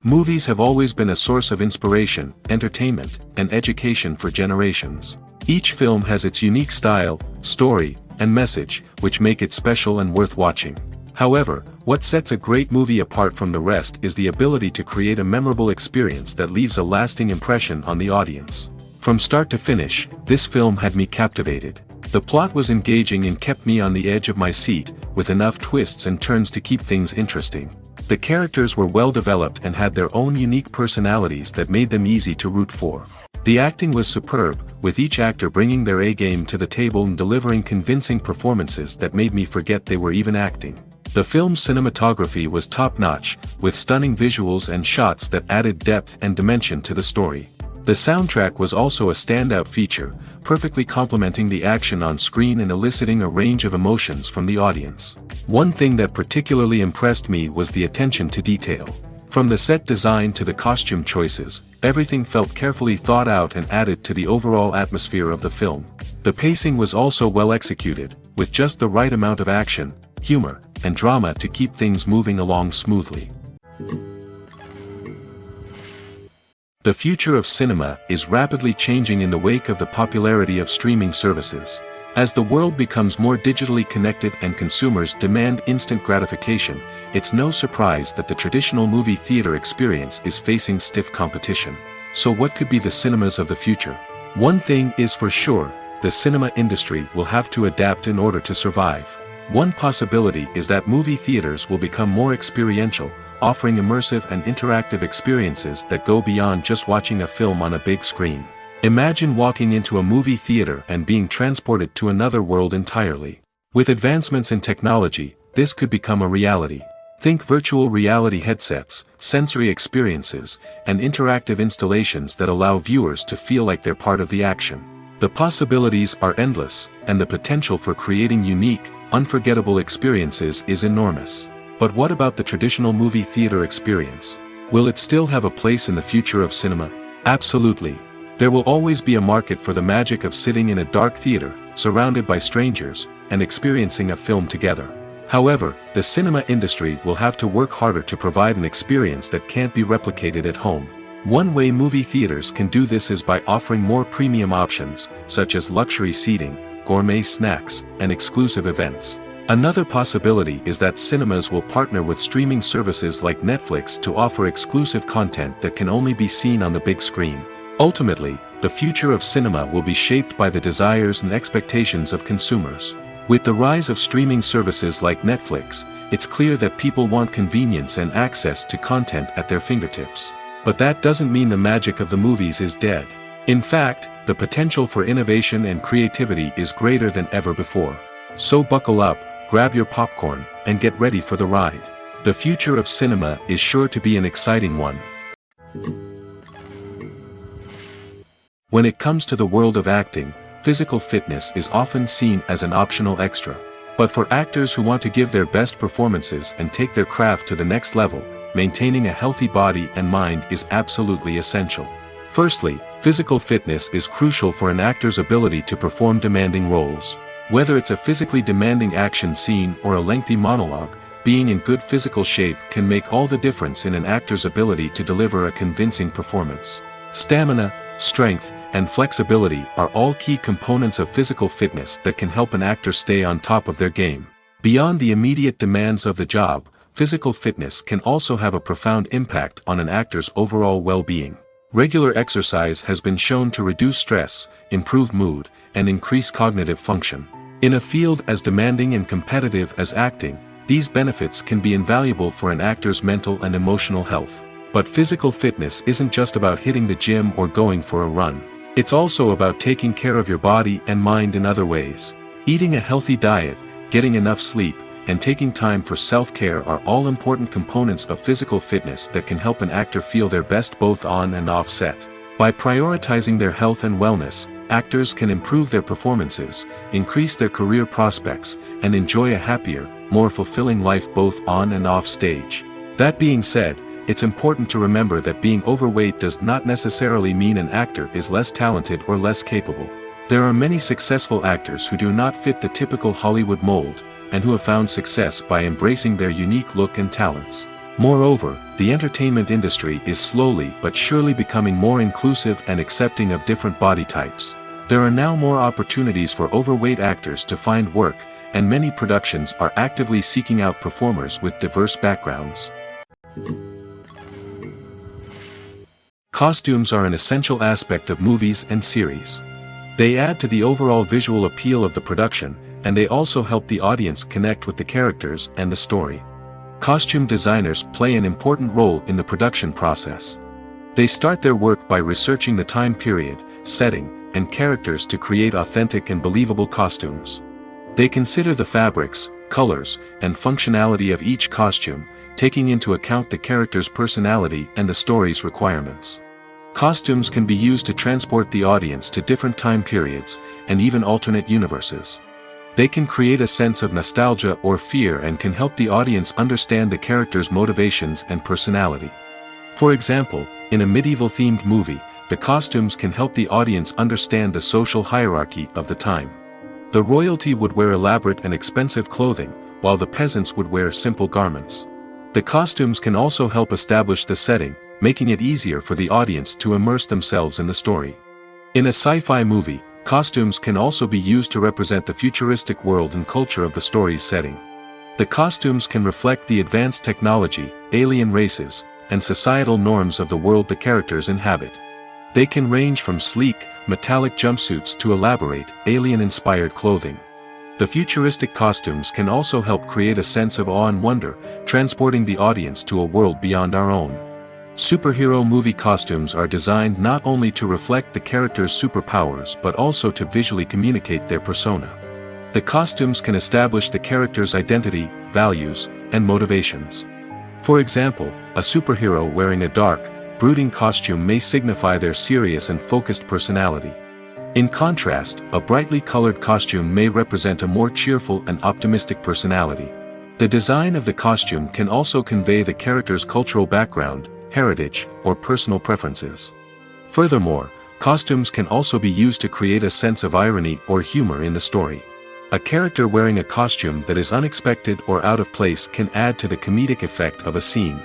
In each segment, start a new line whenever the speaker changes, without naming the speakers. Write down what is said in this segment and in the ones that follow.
Movies have always been a source of inspiration, entertainment, and education for generations. Each film has its unique style, story, and message, which make it special and worth watching. However, what sets a great movie apart from the rest is the ability to create a memorable experience that leaves a lasting impression on the audience. From start to finish, this film had me captivated. The plot was engaging and kept me on the edge of my seat, with enough twists and turns to keep things interesting. The characters were well developed and had their own unique personalities that made them easy to root for. The acting was superb, with each actor bringing their A-game to the table and delivering convincing performances that made me forget they were even acting. The film's cinematography was top-notch, with stunning visuals and shots that added depth and dimension to the story. The soundtrack was also a standout feature, perfectly complementing the action on screen and eliciting a range of emotions from the audience. One thing that particularly impressed me was the attention to detail. From the set design to the costume choices, everything felt carefully thought out and added to the overall atmosphere of the film. The pacing was also well executed, with just the right amount of action, humor, and drama to keep things moving along smoothly. The future of cinema is rapidly changing in the wake of the popularity of streaming services. As the world becomes more digitally connected and consumers demand instant gratification, it's no surprise that the traditional movie theater experience is facing stiff competition. So what could be the cinemas of the future? One thing is for sure, the cinema industry will have to adapt in order to survive. One possibility is that movie theaters will become more experiential, offering immersive and interactive experiences that go beyond just watching a film on a big screen. Imagine walking into a movie theater and being transported to another world entirely. With advancements in technology, this could become a reality. Think virtual reality headsets, sensory experiences, and interactive installations that allow viewers to feel like they're part of the action. The possibilities are endless, and the potential for creating unique, unforgettable experiences is enormous. But what about the traditional movie theater experience? Will it still have a place in the future of cinema? Absolutely. There will always be a market for the magic of sitting in a dark theater, surrounded by strangers, and experiencing a film together. However, the cinema industry will have to work harder to provide an experience that can't be replicated at home. One way movie theaters can do this is by offering more premium options, such as luxury seating, gourmet snacks, and exclusive events. Another possibility is that cinemas will partner with streaming services like Netflix to offer exclusive content that can only be seen on the big screen. Ultimately, the future of cinema will be shaped by the desires and expectations of consumers. With the rise of streaming services like Netflix, it's clear that people want convenience and access to content at their fingertips. But that doesn't mean the magic of the movies is dead. In fact, the potential for innovation and creativity is greater than ever before. So buckle up, grab your popcorn, and get ready for the ride. The future of cinema is sure to be an exciting one. When it comes to the world of acting, physical fitness is often seen as an optional extra. But for actors who want to give their best performances and take their craft to the next level, maintaining a healthy body and mind is absolutely essential. Firstly, physical fitness is crucial for an actor's ability to perform demanding roles. Whether it's a physically demanding action scene or a lengthy monologue, being in good physical shape can make all the difference in an actor's ability to deliver a convincing performance. Stamina, strength, and flexibility are all key components of physical fitness that can help an actor stay on top of their game. Beyond the immediate demands of the job, physical fitness can also have a profound impact on an actor's overall well-being. Regular exercise has been shown to reduce stress, improve mood, and increase cognitive function. In a field as demanding and competitive as acting, these benefits can be invaluable for an actor's mental and emotional health. But physical fitness isn't just about hitting the gym or going for a run. It's also about taking care of your body and mind in other ways. Eating a healthy diet, getting enough sleep, and taking time for self-care are all important components of physical fitness that can help an actor feel their best both on and off set. By prioritizing their health and wellness, actors can improve their performances, increase their career prospects, and enjoy a happier, more fulfilling life both on and off stage. That being said, it's important to remember that being overweight does not necessarily mean an actor is less talented or less capable. There are many successful actors who do not fit the typical Hollywood mold, and who have found success by embracing their unique look and talents. Moreover, the entertainment industry is slowly but surely becoming more inclusive and accepting of different body types. There are now more opportunities for overweight actors to find work, and many productions are actively seeking out performers with diverse backgrounds. Costumes are an essential aspect of movies and series. They add to the overall visual appeal of the production, and they also help the audience connect with the characters and the story. Costume designers play an important role in the production process. They start their work by researching the time period, setting, and characters to create authentic and believable costumes. They consider the fabrics, colors, and functionality of each costume, taking into account the character's personality and the story's requirements. Costumes can be used to transport the audience to different time periods, and even alternate universes. They can create a sense of nostalgia or fear and can help the audience understand the character's motivations and personality. For example, in a medieval-themed movie, the costumes can help the audience understand the social hierarchy of the time. The royalty would wear elaborate and expensive clothing, while the peasants would wear simple garments. The costumes can also help establish the setting, making it easier for the audience to immerse themselves in the story. In a sci-fi movie, costumes can also be used to represent the futuristic world and culture of the story's setting. The costumes can reflect the advanced technology, alien races, and societal norms of the world the characters inhabit. They can range from sleek, metallic jumpsuits to elaborate, alien-inspired clothing. The futuristic costumes can also help create a sense of awe and wonder, transporting the audience to a world beyond our own. Superhero movie costumes are designed not only to reflect the character's superpowers but also to visually communicate their persona. The costumes can establish the character's identity, values, and motivations. For example, a superhero wearing a dark, brooding costume may signify their serious and focused personality. In contrast, a brightly colored costume may represent a more cheerful and optimistic personality. The design of the costume can also convey the character's cultural background, heritage, or personal preferences. Furthermore, costumes can also be used to create a sense of irony or humor in the story. A character wearing a costume that is unexpected or out of place can add to the comedic effect of a scene.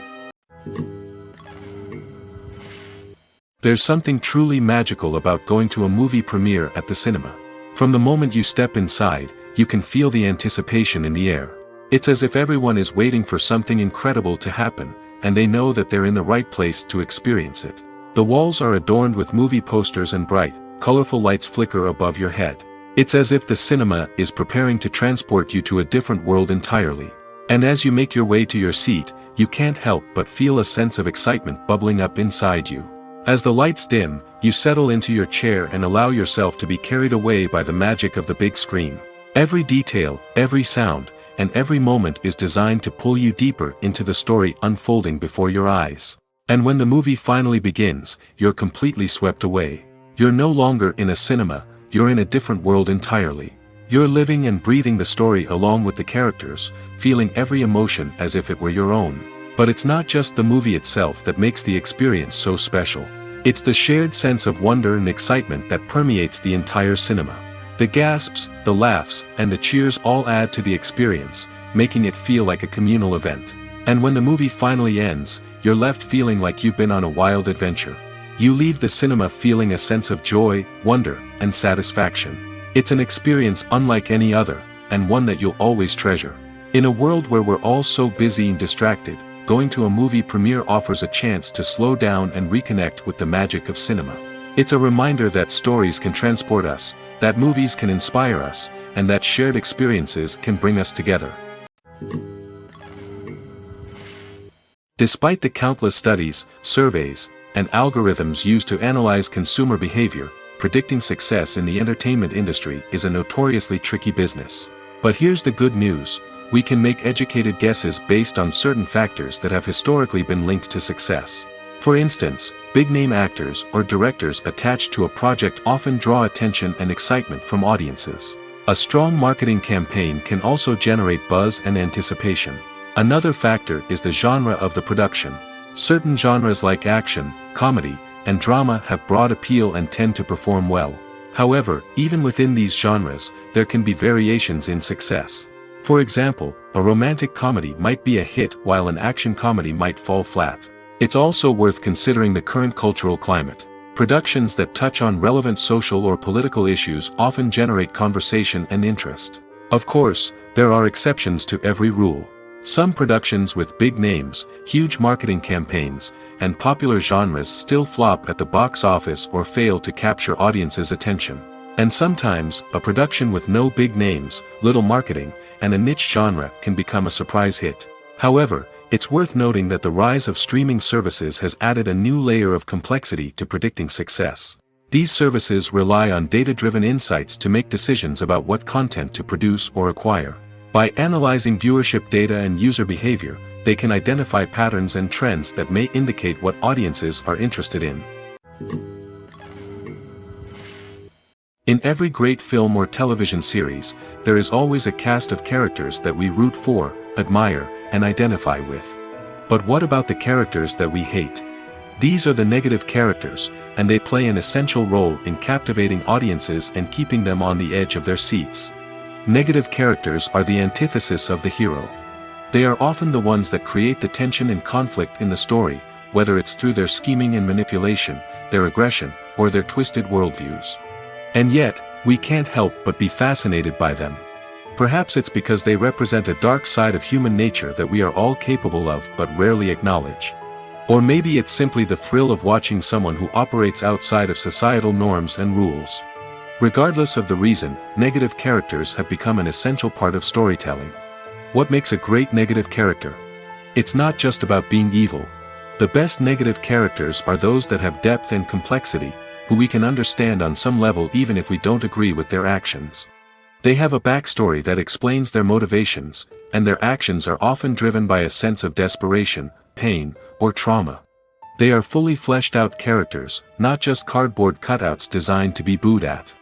There's something truly magical about going to a movie premiere at the cinema. From the moment you step inside, you can feel the anticipation in the air. It's as if everyone is waiting for something incredible to happen, and they know that they're in the right place to experience it. The walls are adorned with movie posters and bright, colorful lights flicker above your head. It's as if the cinema is preparing to transport you to a different world entirely. And as you make your way to your seat, you can't help but feel a sense of excitement bubbling up inside you. As the lights dim, you settle into your chair and allow yourself to be carried away by the magic of the big screen. Every detail, every sound, and every moment is designed to pull you deeper into the story unfolding before your eyes. And when the movie finally begins, you're completely swept away. You're no longer in a cinema, you're in a different world entirely. You're living and breathing the story along with the characters, feeling every emotion as if it were your own. But it's not just the movie itself that makes the experience so special. It's the shared sense of wonder and excitement that permeates the entire cinema. The gasps, the laughs, and the cheers all add to the experience, making it feel like a communal event. And when the movie finally ends, you're left feeling like you've been on a wild adventure. You leave the cinema feeling a sense of joy, wonder, and satisfaction. It's an experience unlike any other, and one that you'll always treasure. In a world where we're all so busy and distracted, going to a movie premiere offers a chance to slow down and reconnect with the magic of cinema. It's a reminder that stories can transport us, that movies can inspire us, and that shared experiences can bring us together. Despite the countless studies, surveys, and algorithms used to analyze consumer behavior, predicting success in the entertainment industry is a notoriously tricky business. But here's the good news. We can make educated guesses based on certain factors that have historically been linked to success. For instance, big-name actors or directors attached to a project often draw attention and excitement from audiences. A strong marketing campaign can also generate buzz and anticipation. Another factor is the genre of the production. Certain genres like action, comedy, and drama have broad appeal and tend to perform well. However, even within these genres, there can be variations in success. For example, a romantic comedy might be a hit while an action comedy might fall flat. It's also worth considering the current cultural climate. Productions that touch on relevant social or political issues often generate conversation and interest. Of course, there are exceptions to every rule. Some productions with big names, huge marketing campaigns, and popular genres still flop at the box office or fail to capture audiences' attention. And sometimes, a production with no big names, little marketing, and a niche genre can become a surprise hit. However, it's worth noting that the rise of streaming services has added a new layer of complexity to predicting success. These services rely on data-driven insights to make decisions about what content to produce or acquire. By analyzing viewership data and user behavior, they can identify patterns and trends that may indicate what audiences are interested in. In every great film or television series, there is always a cast of characters that we root for, admire, and identify with. But what about the characters that we hate? These are the negative characters, and they play an essential role in captivating audiences and keeping them on the edge of their seats. Negative characters are the antithesis of the hero. They are often the ones that create the tension and conflict in the story, whether it's through their scheming and manipulation, their aggression, or their twisted worldviews. And yet, we can't help but be fascinated by them. Perhaps it's because they represent a dark side of human nature that we are all capable of but rarely acknowledge. Or maybe it's simply the thrill of watching someone who operates outside of societal norms and rules. Regardless of the reason, negative characters have become an essential part of storytelling. What makes a great negative character? It's not just about being evil. The best negative characters are those that have depth and complexity, who we can understand on some level even if we don't agree with their actions. They have a backstory that explains their motivations, and their actions are often driven by a sense of desperation, pain, or trauma. They are fully fleshed out characters, not just cardboard cutouts designed to be booed at.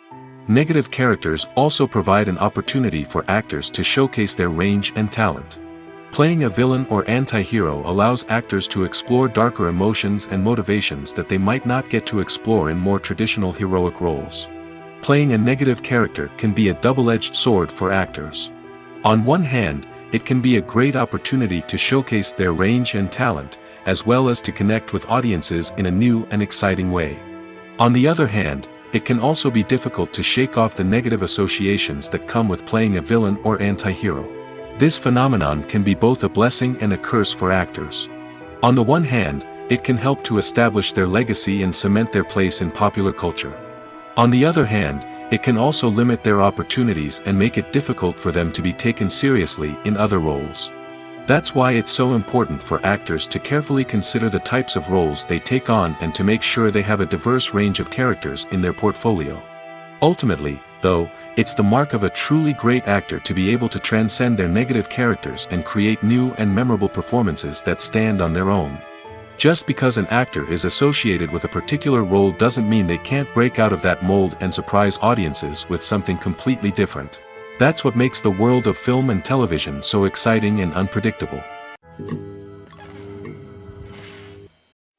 Negative characters also provide an opportunity for actors to showcase their range and talent. Playing a villain or anti-hero allows actors to explore darker emotions and motivations that they might not get to explore in more traditional heroic roles. Playing a negative character can be a double-edged sword for actors. On one hand, it can be a great opportunity to showcase their range and talent, as well as to connect with audiences in a new and exciting way. On the other hand, it can also be difficult to shake off the negative associations that come with playing a villain or anti-hero. This phenomenon can be both a blessing and a curse for actors. On the one hand, it can help to establish their legacy and cement their place in popular culture. On the other hand, it can also limit their opportunities and make it difficult for them to be taken seriously in other roles. That's why it's so important for actors to carefully consider the types of roles they take on and to make sure they have a diverse range of characters in their portfolio. Ultimately, though, it's the mark of a truly great actor to be able to transcend their negative characters and create new and memorable performances that stand on their own. Just because an actor is associated with a particular role doesn't mean they can't break out of that mold and surprise audiences with something completely different. That's what makes the world of film and television so exciting and unpredictable.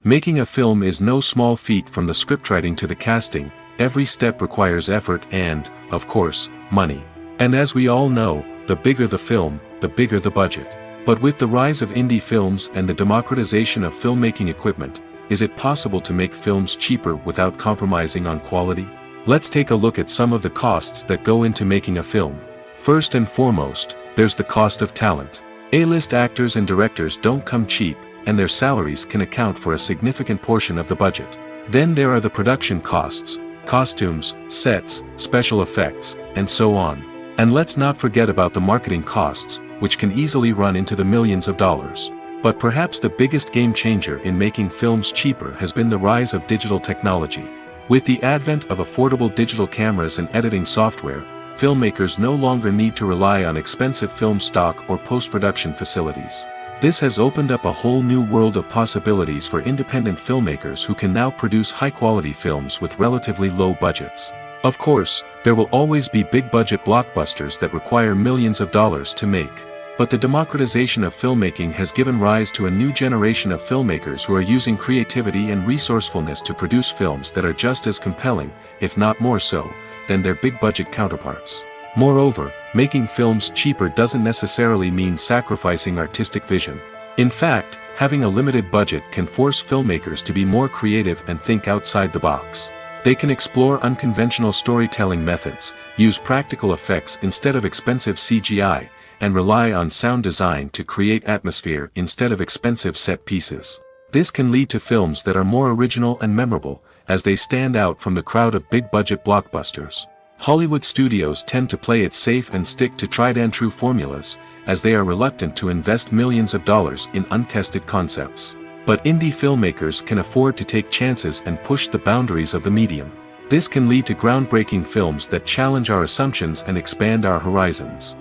Making a film is no small feat. From the scriptwriting to the casting, every step requires effort and, of course, money. And as we all know, the bigger the film, the bigger the budget. But with the rise of indie films and the democratization of filmmaking equipment, is it possible to make films cheaper without compromising on quality? Let's take a look at some of the costs that go into making a film. First and foremost, there's the cost of talent. A-list actors and directors don't come cheap, and their salaries can account for a significant portion of the budget. Then there are the production costs, costumes, sets, special effects, and so on. And let's not forget about the marketing costs, which can easily run into the millions of dollars. But perhaps the biggest game changer in making films cheaper has been the rise of digital technology. With the advent of affordable digital cameras and editing software, filmmakers no longer need to rely on expensive film stock or post-production facilities. This has opened up a whole new world of possibilities for independent filmmakers who can now produce high-quality films with relatively low budgets. Of course, there will always be big-budget blockbusters that require millions of dollars to make. But the democratization of filmmaking has given rise to a new generation of filmmakers who are using creativity and resourcefulness to produce films that are just as compelling, if not more so, than their big-budget counterparts. Moreover, making films cheaper doesn't necessarily mean sacrificing artistic vision. In fact, having a limited budget can force filmmakers to be more creative and think outside the box. They can explore unconventional storytelling methods, use practical effects instead of expensive CGI, and rely on sound design to create atmosphere instead of expensive set pieces. This can lead to films that are more original and memorable, as they stand out from the crowd of big-budget blockbusters. Hollywood studios tend to play it safe and stick to tried-and-true formulas, as they are reluctant to invest millions of dollars in untested concepts. But indie filmmakers can afford to take chances and push the boundaries of the medium. This can lead to groundbreaking films that challenge our assumptions and expand our horizons.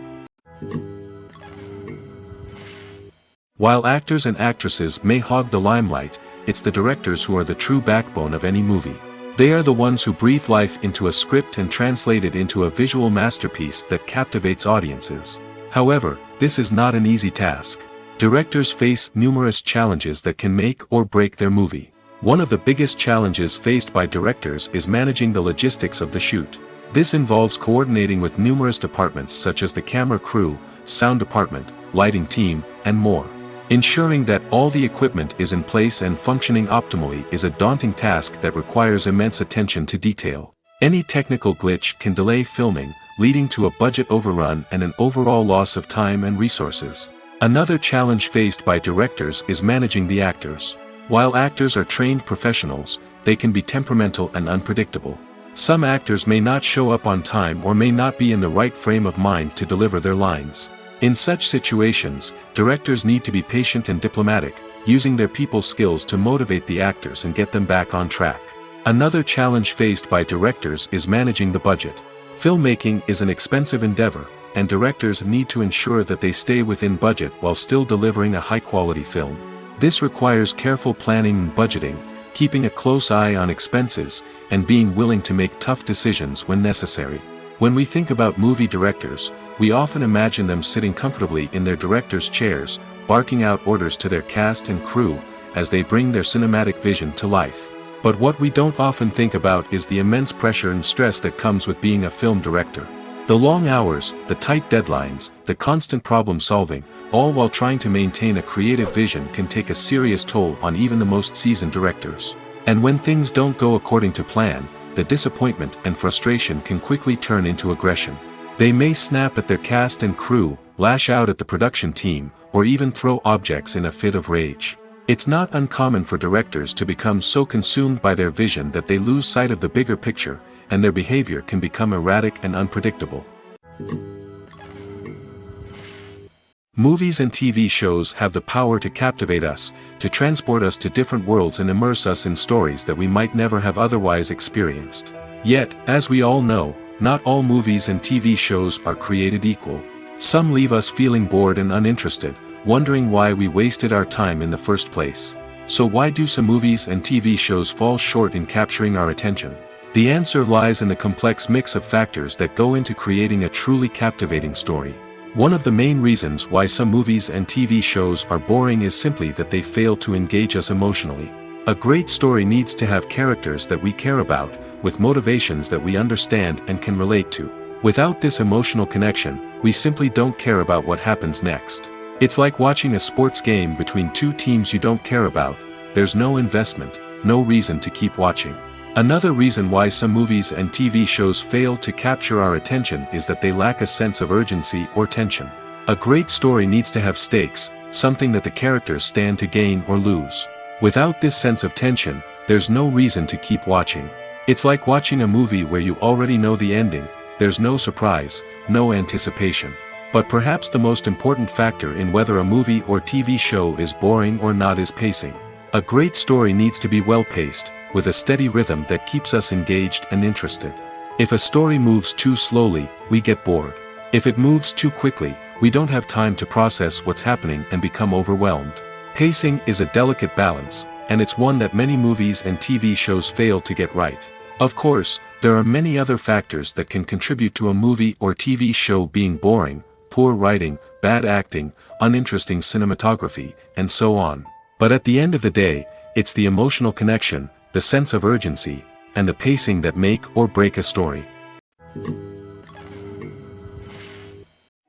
While actors and actresses may hog the limelight, it's the directors who are the true backbone of any movie. They are the ones who breathe life into a script and translate it into a visual masterpiece that captivates audiences. However, this is not an easy task. Directors face numerous challenges that can make or break their movie. One of the biggest challenges faced by directors is managing the logistics of the shoot. This involves coordinating with numerous departments such as the camera crew, sound department, lighting team, and more. Ensuring that all the equipment is in place and functioning optimally is a daunting task that requires immense attention to detail. Any technical glitch can delay filming, leading to a budget overrun and an overall loss of time and resources. Another challenge faced by directors is managing the actors. While actors are trained professionals, they can be temperamental and unpredictable. Some actors may not show up on time or may not be in the right frame of mind to deliver their lines. In such situations, directors need to be patient and diplomatic, using their people skills to motivate the actors and get them back on track. Another challenge faced by directors is managing the budget. Filmmaking is an expensive endeavor, and directors need to ensure that they stay within budget while still delivering a high-quality film. This requires careful planning and budgeting, keeping a close eye on expenses, and being willing to make tough decisions when necessary. When we think about movie directors, we often imagine them sitting comfortably in their director's chairs, barking out orders to their cast and crew, as they bring their cinematic vision to life. But what we don't often think about is the immense pressure and stress that comes with being a film director. The long hours, the tight deadlines, the constant problem solving, all while trying to maintain a creative vision can take a serious toll on even the most seasoned directors. And when things don't go according to plan, the disappointment and frustration can quickly turn into aggression. They may snap at their cast and crew, lash out at the production team, or even throw objects in a fit of rage. It's not uncommon for directors to become so consumed by their vision that they lose sight of the bigger picture, and their behavior can become erratic and unpredictable. Movies and TV shows have the power to captivate us, to transport us to different worlds and immerse us in stories that we might never have otherwise experienced. Yet, as we all know, not all movies and TV shows are created equal. Some leave us feeling bored and uninterested, wondering why we wasted our time in the first place. So why do some movies and TV shows fall short in capturing our attention? The answer lies in the complex mix of factors that go into creating a truly captivating story. One of the main reasons why some movies and TV shows are boring is simply that they fail to engage us emotionally. A great story needs to have characters that we care about, with motivations that we understand and can relate to. Without this emotional connection, we simply don't care about what happens next. It's like watching a sports game between two teams you don't care about. There's no investment, no reason to keep watching. Another reason why some movies and TV shows fail to capture our attention is that they lack a sense of urgency or tension. A great story needs to have stakes, something that the characters stand to gain or lose. Without this sense of tension, there's no reason to keep watching. It's like watching a movie where you already know the ending. There's no surprise, no anticipation. But perhaps the most important factor in whether a movie or TV show is boring or not is pacing. A great story needs to be well-paced, with a steady rhythm that keeps us engaged and interested. If a story moves too slowly, we get bored. If it moves too quickly, we don't have time to process what's happening and become overwhelmed. Pacing is a delicate balance, and it's one that many movies and TV shows fail to get right. Of course, there are many other factors that can contribute to a movie or TV show being boring: poor writing, bad acting, uninteresting cinematography, and so on. But at the end of the day, it's the emotional connection, the sense of urgency, and the pacing that make or break a story.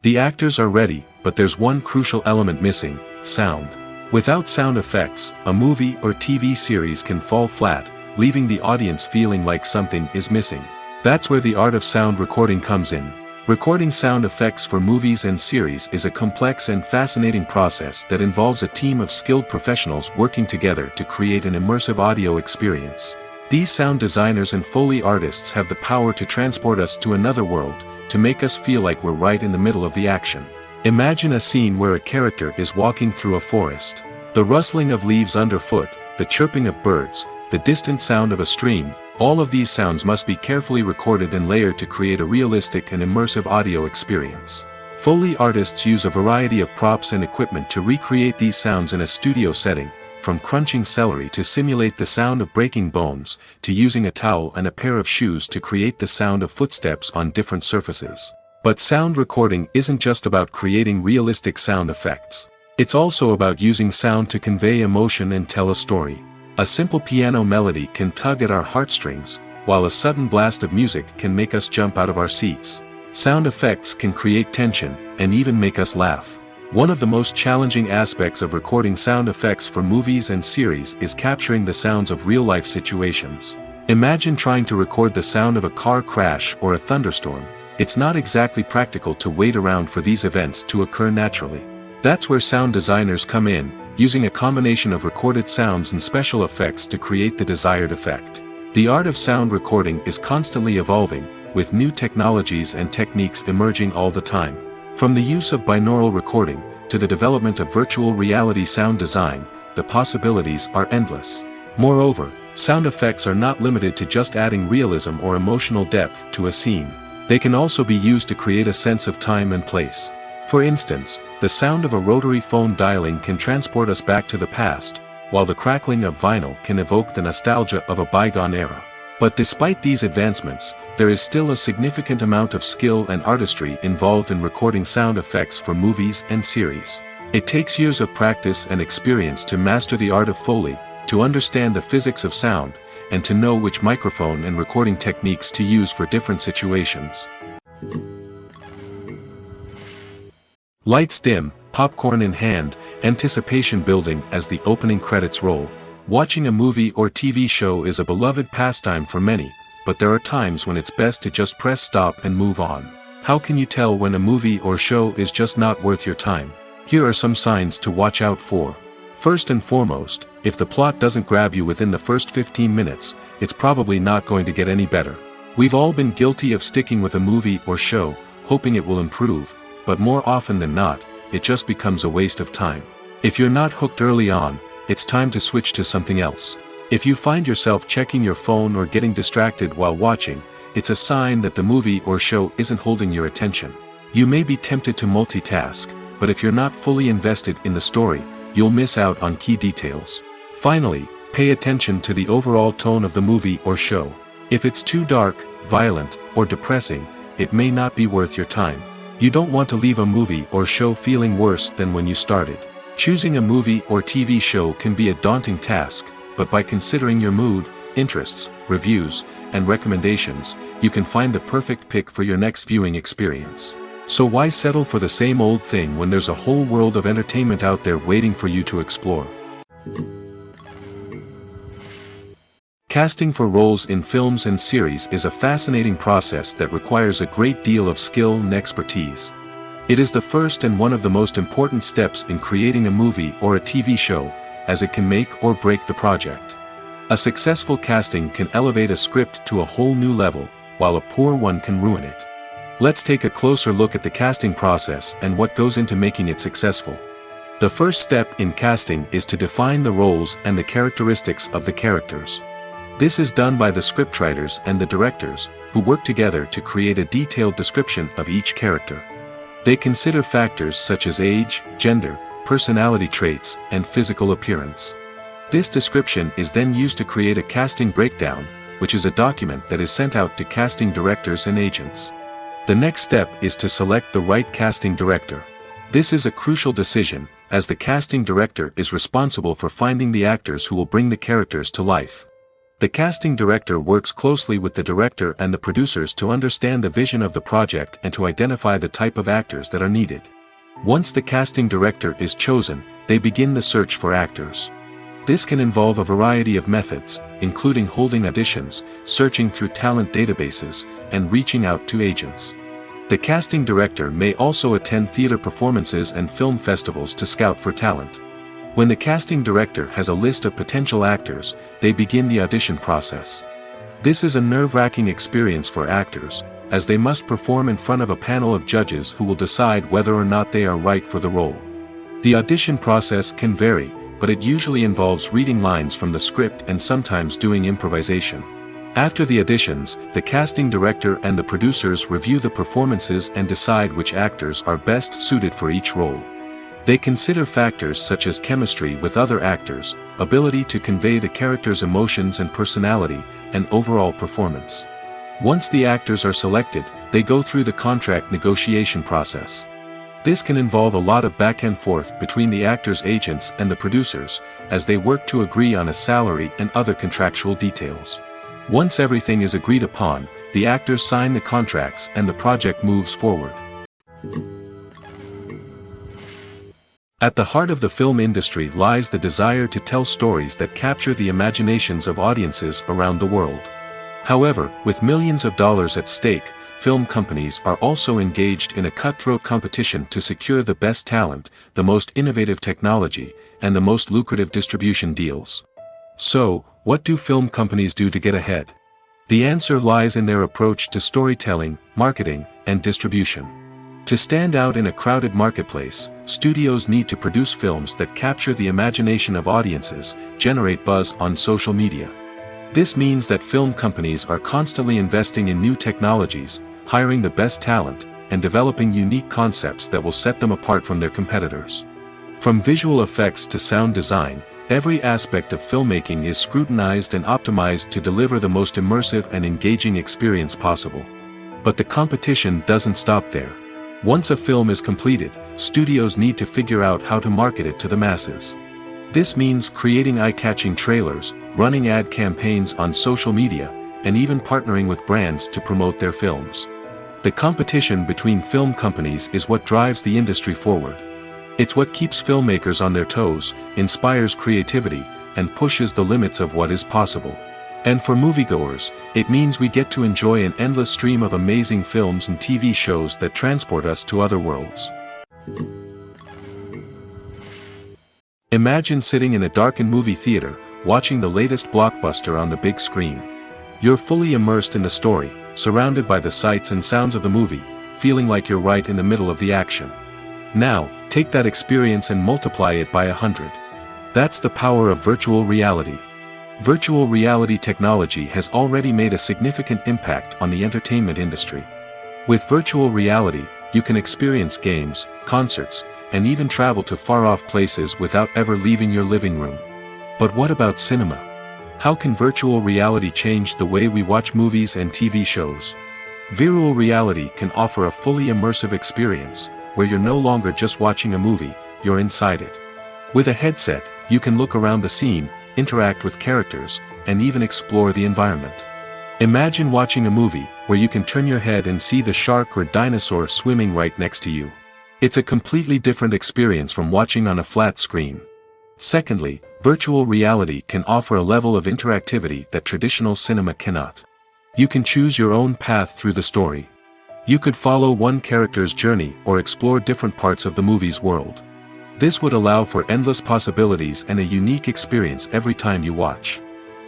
The actors are ready, but there's one crucial element missing: sound. Without sound effects, a movie or TV series can fall flat, leaving the audience feeling like something is missing. That's where the art of sound recording comes in. Recording sound effects for movies and series is a complex and fascinating process that involves a team of skilled professionals working together to create an immersive audio experience. These sound designers and Foley artists have the power to transport us to another world, to make us feel like we're right in the middle of the action. Imagine a scene where a character is walking through a forest. The rustling of leaves underfoot, the chirping of birds, the distant sound of a stream, all of these sounds must be carefully recorded and layered to create a realistic and immersive audio experience. Foley artists use a variety of props and equipment to recreate these sounds in a studio setting, from crunching celery to simulate the sound of breaking bones, to using a towel and a pair of shoes to create the sound of footsteps on different surfaces. But sound recording isn't just about creating realistic sound effects. It's also about using sound to convey emotion and tell a story. A simple piano melody can tug at our heartstrings, while a sudden blast of music can make us jump out of our seats. Sound effects can create tension, and even make us laugh. One of the most challenging aspects of recording sound effects for movies and series is capturing the sounds of real-life situations. Imagine trying to record the sound of a car crash or a thunderstorm. It's not exactly practical to wait around for these events to occur naturally. That's where sound designers come in, using a combination of recorded sounds and special effects to create the desired effect. The art of sound recording is constantly evolving, with new technologies and techniques emerging all the time. From the use of binaural recording, to the development of virtual reality sound design, the possibilities are endless. Moreover, sound effects are not limited to just adding realism or emotional depth to a scene. They can also be used to create a sense of time and place. For instance, the sound of a rotary phone dialing can transport us back to the past, while the crackling of vinyl can evoke the nostalgia of a bygone era. But despite these advancements, there is still a significant amount of skill and artistry involved in recording sound effects for movies and series. It takes years of practice and experience to master the art of Foley, to understand the physics of sound, and to know which microphone and recording techniques to use for different situations. Lights dim, popcorn in hand, anticipation building as the opening credits roll. Watching a movie or TV show is a beloved pastime for many, but there are times when it's best to just press stop and move on. How can you tell when a movie or show is just not worth your time? Here are some signs to watch out for. First and foremost, if the plot doesn't grab you within the first 15 minutes, it's probably not going to get any better. We've all been guilty of sticking with a movie or show, hoping it will improve, but more often than not, it just becomes a waste of time. If you're not hooked early on, it's time to switch to something else. If you find yourself checking your phone or getting distracted while watching, it's a sign that the movie or show isn't holding your attention. You may be tempted to multitask, but if you're not fully invested in the story, you'll miss out on key details. Finally, pay attention to the overall tone of the movie or show. If it's too dark, violent, or depressing, it may not be worth your time. You don't want to leave a movie or show feeling worse than when you started. Choosing a movie or TV show can be a daunting task, but by considering your mood, interests, reviews, and recommendations, you can find the perfect pick for your next viewing experience. So why settle for the same old thing when there's a whole world of entertainment out there waiting for you to explore? Casting for roles in films and series is a fascinating process that requires a great deal of skill and expertise. It is the first and one of the most important steps in creating a movie or a TV show, as it can make or break the project. A successful casting can elevate a script to a whole new level, while a poor one can ruin it. Let's take a closer look at the casting process and what goes into making it successful. The first step in casting is to define the roles and the characteristics of the characters. This is done by the scriptwriters and the directors, who work together to create a detailed description of each character. They consider factors such as age, gender, personality traits, and physical appearance. This description is then used to create a casting breakdown, which is a document that is sent out to casting directors and agents. The next step is to select the right casting director. This is a crucial decision, as the casting director is responsible for finding the actors who will bring the characters to life. The casting director works closely with the director and the producers to understand the vision of the project and to identify the type of actors that are needed. Once the casting director is chosen, they begin the search for actors. This can involve a variety of methods, including holding auditions, searching through talent databases, and reaching out to agents. The casting director may also attend theater performances and film festivals to scout for talent. When the casting director has a list of potential actors, they begin the audition process. This is a nerve-wracking experience for actors, as they must perform in front of a panel of judges who will decide whether or not they are right for the role. The audition process can vary, but it usually involves reading lines from the script and sometimes doing improvisation. After the auditions, the casting director and the producers review the performances and decide which actors are best suited for each role. They consider factors such as chemistry with other actors, ability to convey the character's emotions and personality, and overall performance. Once the actors are selected, they go through the contract negotiation process. This can involve a lot of back and forth between the actors' agents and the producers, as they work to agree on a salary and other contractual details. Once everything is agreed upon, the actors sign the contracts and the project moves forward. At the heart of the film industry lies the desire to tell stories that capture the imaginations of audiences around the world. However, with millions of dollars at stake, film companies are also engaged in a cutthroat competition to secure the best talent, the most innovative technology, and the most lucrative distribution deals. So, what do film companies do to get ahead? The answer lies in their approach to storytelling, marketing, and distribution. To stand out in a crowded marketplace, studios need to produce films that capture the imagination of audiences, generate buzz on social media. This means that film companies are constantly investing in new technologies, hiring the best talent, and developing unique concepts that will set them apart from their competitors. From visual effects to sound design, every aspect of filmmaking is scrutinized and optimized to deliver the most immersive and engaging experience possible. But the competition doesn't stop there. Once a film is completed, studios need to figure out how to market it to the masses. This means creating eye-catching trailers, running ad campaigns on social media, and even partnering with brands to promote their films. The competition between film companies is what drives the industry forward. It's what keeps filmmakers on their toes, inspires creativity, and pushes the limits of what is possible. And for moviegoers, it means we get to enjoy an endless stream of amazing films and TV shows that transport us to other worlds. Imagine sitting in a darkened movie theater, watching the latest blockbuster on the big screen. You're fully immersed in the story, surrounded by the sights and sounds of the movie, feeling like you're right in the middle of the action. Now, take that experience and multiply it by 100. That's the power of virtual reality. Virtual reality technology has already made a significant impact on the entertainment industry. With virtual reality, you can experience games, concerts, and even travel to far-off places without ever leaving your living room. But what about cinema? How can virtual reality change the way we watch movies and TV shows? Virtual reality can offer a fully immersive experience, where you're no longer just watching a movie, you're inside it. With a headset, you can look around the scene, interact with characters, and even explore the environment. Imagine watching a movie where you can turn your head and see the shark or dinosaur swimming right next to you. It's a completely different experience from watching on a flat screen. Secondly, virtual reality can offer a level of interactivity that traditional cinema cannot. You can choose your own path through the story. You could follow one character's journey or explore different parts of the movie's world. This would allow for endless possibilities and a unique experience every time you watch.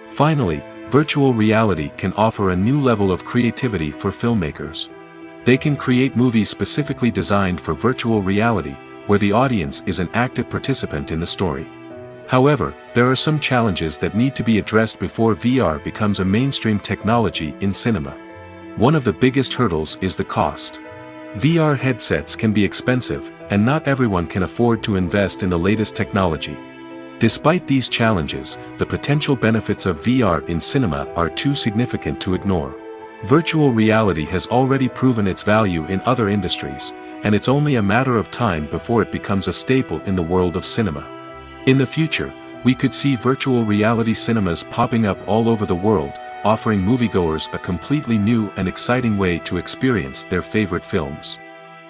Finally, virtual reality can offer a new level of creativity for filmmakers. They can create movies specifically designed for virtual reality, where the audience is an active participant in the story. However, there are some challenges that need to be addressed before VR becomes a mainstream technology in cinema. One of the biggest hurdles is the cost. VR headsets can be expensive, and not everyone can afford to invest in the latest technology. Despite these challenges, the potential benefits of VR in cinema are too significant to ignore. Virtual reality has already proven its value in other industries, and it's only a matter of time before it becomes a staple in the world of cinema. In the future, We could see virtual reality cinemas popping up all over the world, offering moviegoers a completely new and exciting way to experience their favorite films.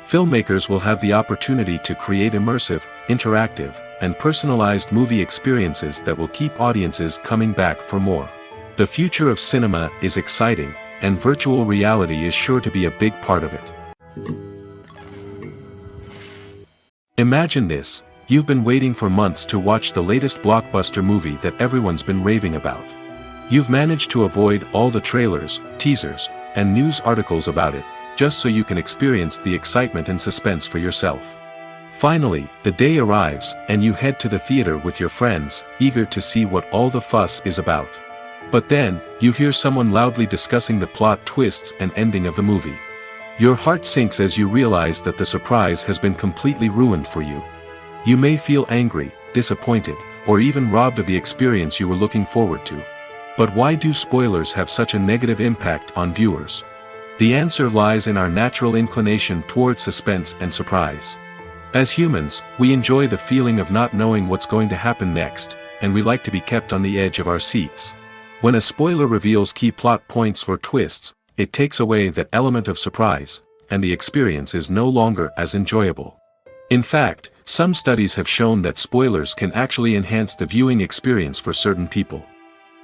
Filmmakers will have the opportunity to create immersive, interactive, and personalized movie experiences that will keep audiences coming back for more. The future of cinema is exciting, and virtual reality is sure to be a big part of it. Imagine this: you've been waiting for months to watch the latest blockbuster movie that everyone's been raving about. You've managed to avoid all the trailers, teasers, and news articles about it, just so you can experience the excitement and suspense for yourself. Finally, the day arrives, and you head to the theater with your friends, eager to see what all the fuss is about. But then, you hear someone loudly discussing the plot twists and ending of the movie. Your heart sinks as you realize that the surprise has been completely ruined for you. You may feel angry, disappointed, or even robbed of the experience you were looking forward to. But why do spoilers have such a negative impact on viewers? The answer lies in our natural inclination toward suspense and surprise. As humans, we enjoy the feeling of not knowing what's going to happen next, and we like to be kept on the edge of our seats. When a spoiler reveals key plot points or twists, it takes away that element of surprise, and the experience is no longer as enjoyable. In fact, some studies have shown that spoilers can actually enhance the viewing experience for certain people.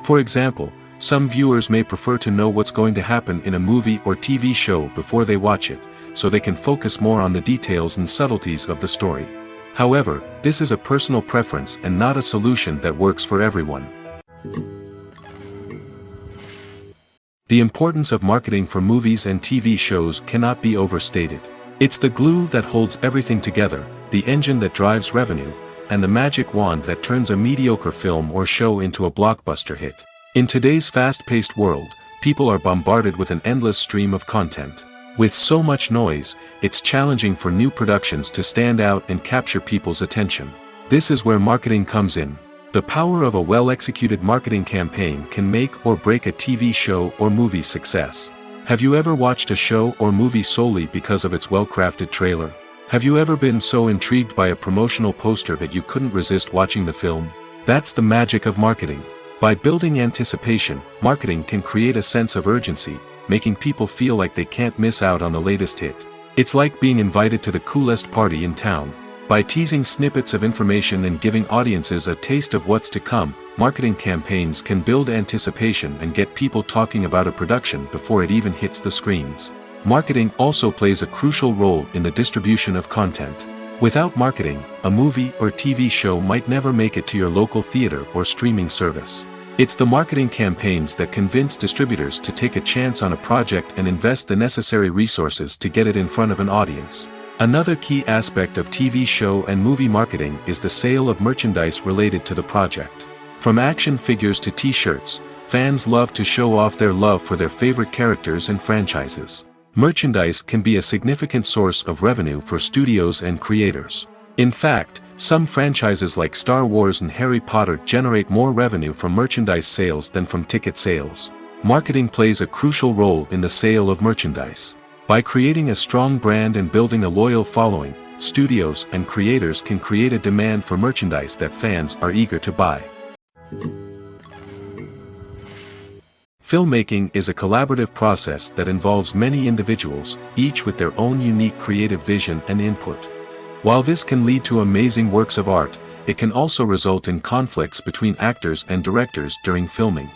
For example, some viewers may prefer to know what's going to happen in a movie or TV show before they watch it, so they can focus more on the details and subtleties of the story. However, this is a personal preference and not a solution that works for everyone. The importance of marketing for movies and TV shows cannot be overstated. It's the glue that holds everything together, the engine that drives revenue, and the magic wand that turns a mediocre film or show into a blockbuster hit. In today's fast-paced world, people are bombarded with an endless stream of content. With so much noise, it's challenging for new productions to stand out and capture people's attention. This is where marketing comes in. The power of a well-executed marketing campaign can make or break a TV show or movie's success. Have you ever watched a show or movie solely because of its well-crafted trailer? Have you ever been so intrigued by a promotional poster that you couldn't resist watching the film? That's the magic of marketing. By building anticipation, marketing can create a sense of urgency, making people feel like they can't miss out on the latest hit. It's like being invited to the coolest party in town. By teasing snippets of information and giving audiences a taste of what's to come, marketing campaigns can build anticipation and get people talking about a production before it even hits the screens. Marketing also plays a crucial role in the distribution of content. Without marketing, a movie or TV show might never make it to your local theater or streaming service. It's the marketing campaigns that convince distributors to take a chance on a project and invest the necessary resources to get it in front of an audience. Another key aspect of TV show and movie marketing is the sale of merchandise related to the project. From action figures to t-shirts, fans love to show off their love for their favorite characters and franchises. Merchandise can be a significant source of revenue for studios and creators. In fact, some franchises like Star Wars and Harry Potter generate more revenue from merchandise sales than from ticket sales. Marketing plays a crucial role in the sale of merchandise. By creating a strong brand and building a loyal following, studios and creators can create a demand for merchandise that fans are eager to buy. Filmmaking is a collaborative process that involves many individuals, each with their own unique creative vision and input. While this can lead to amazing works of art, it can also result in conflicts between actors and directors during filming.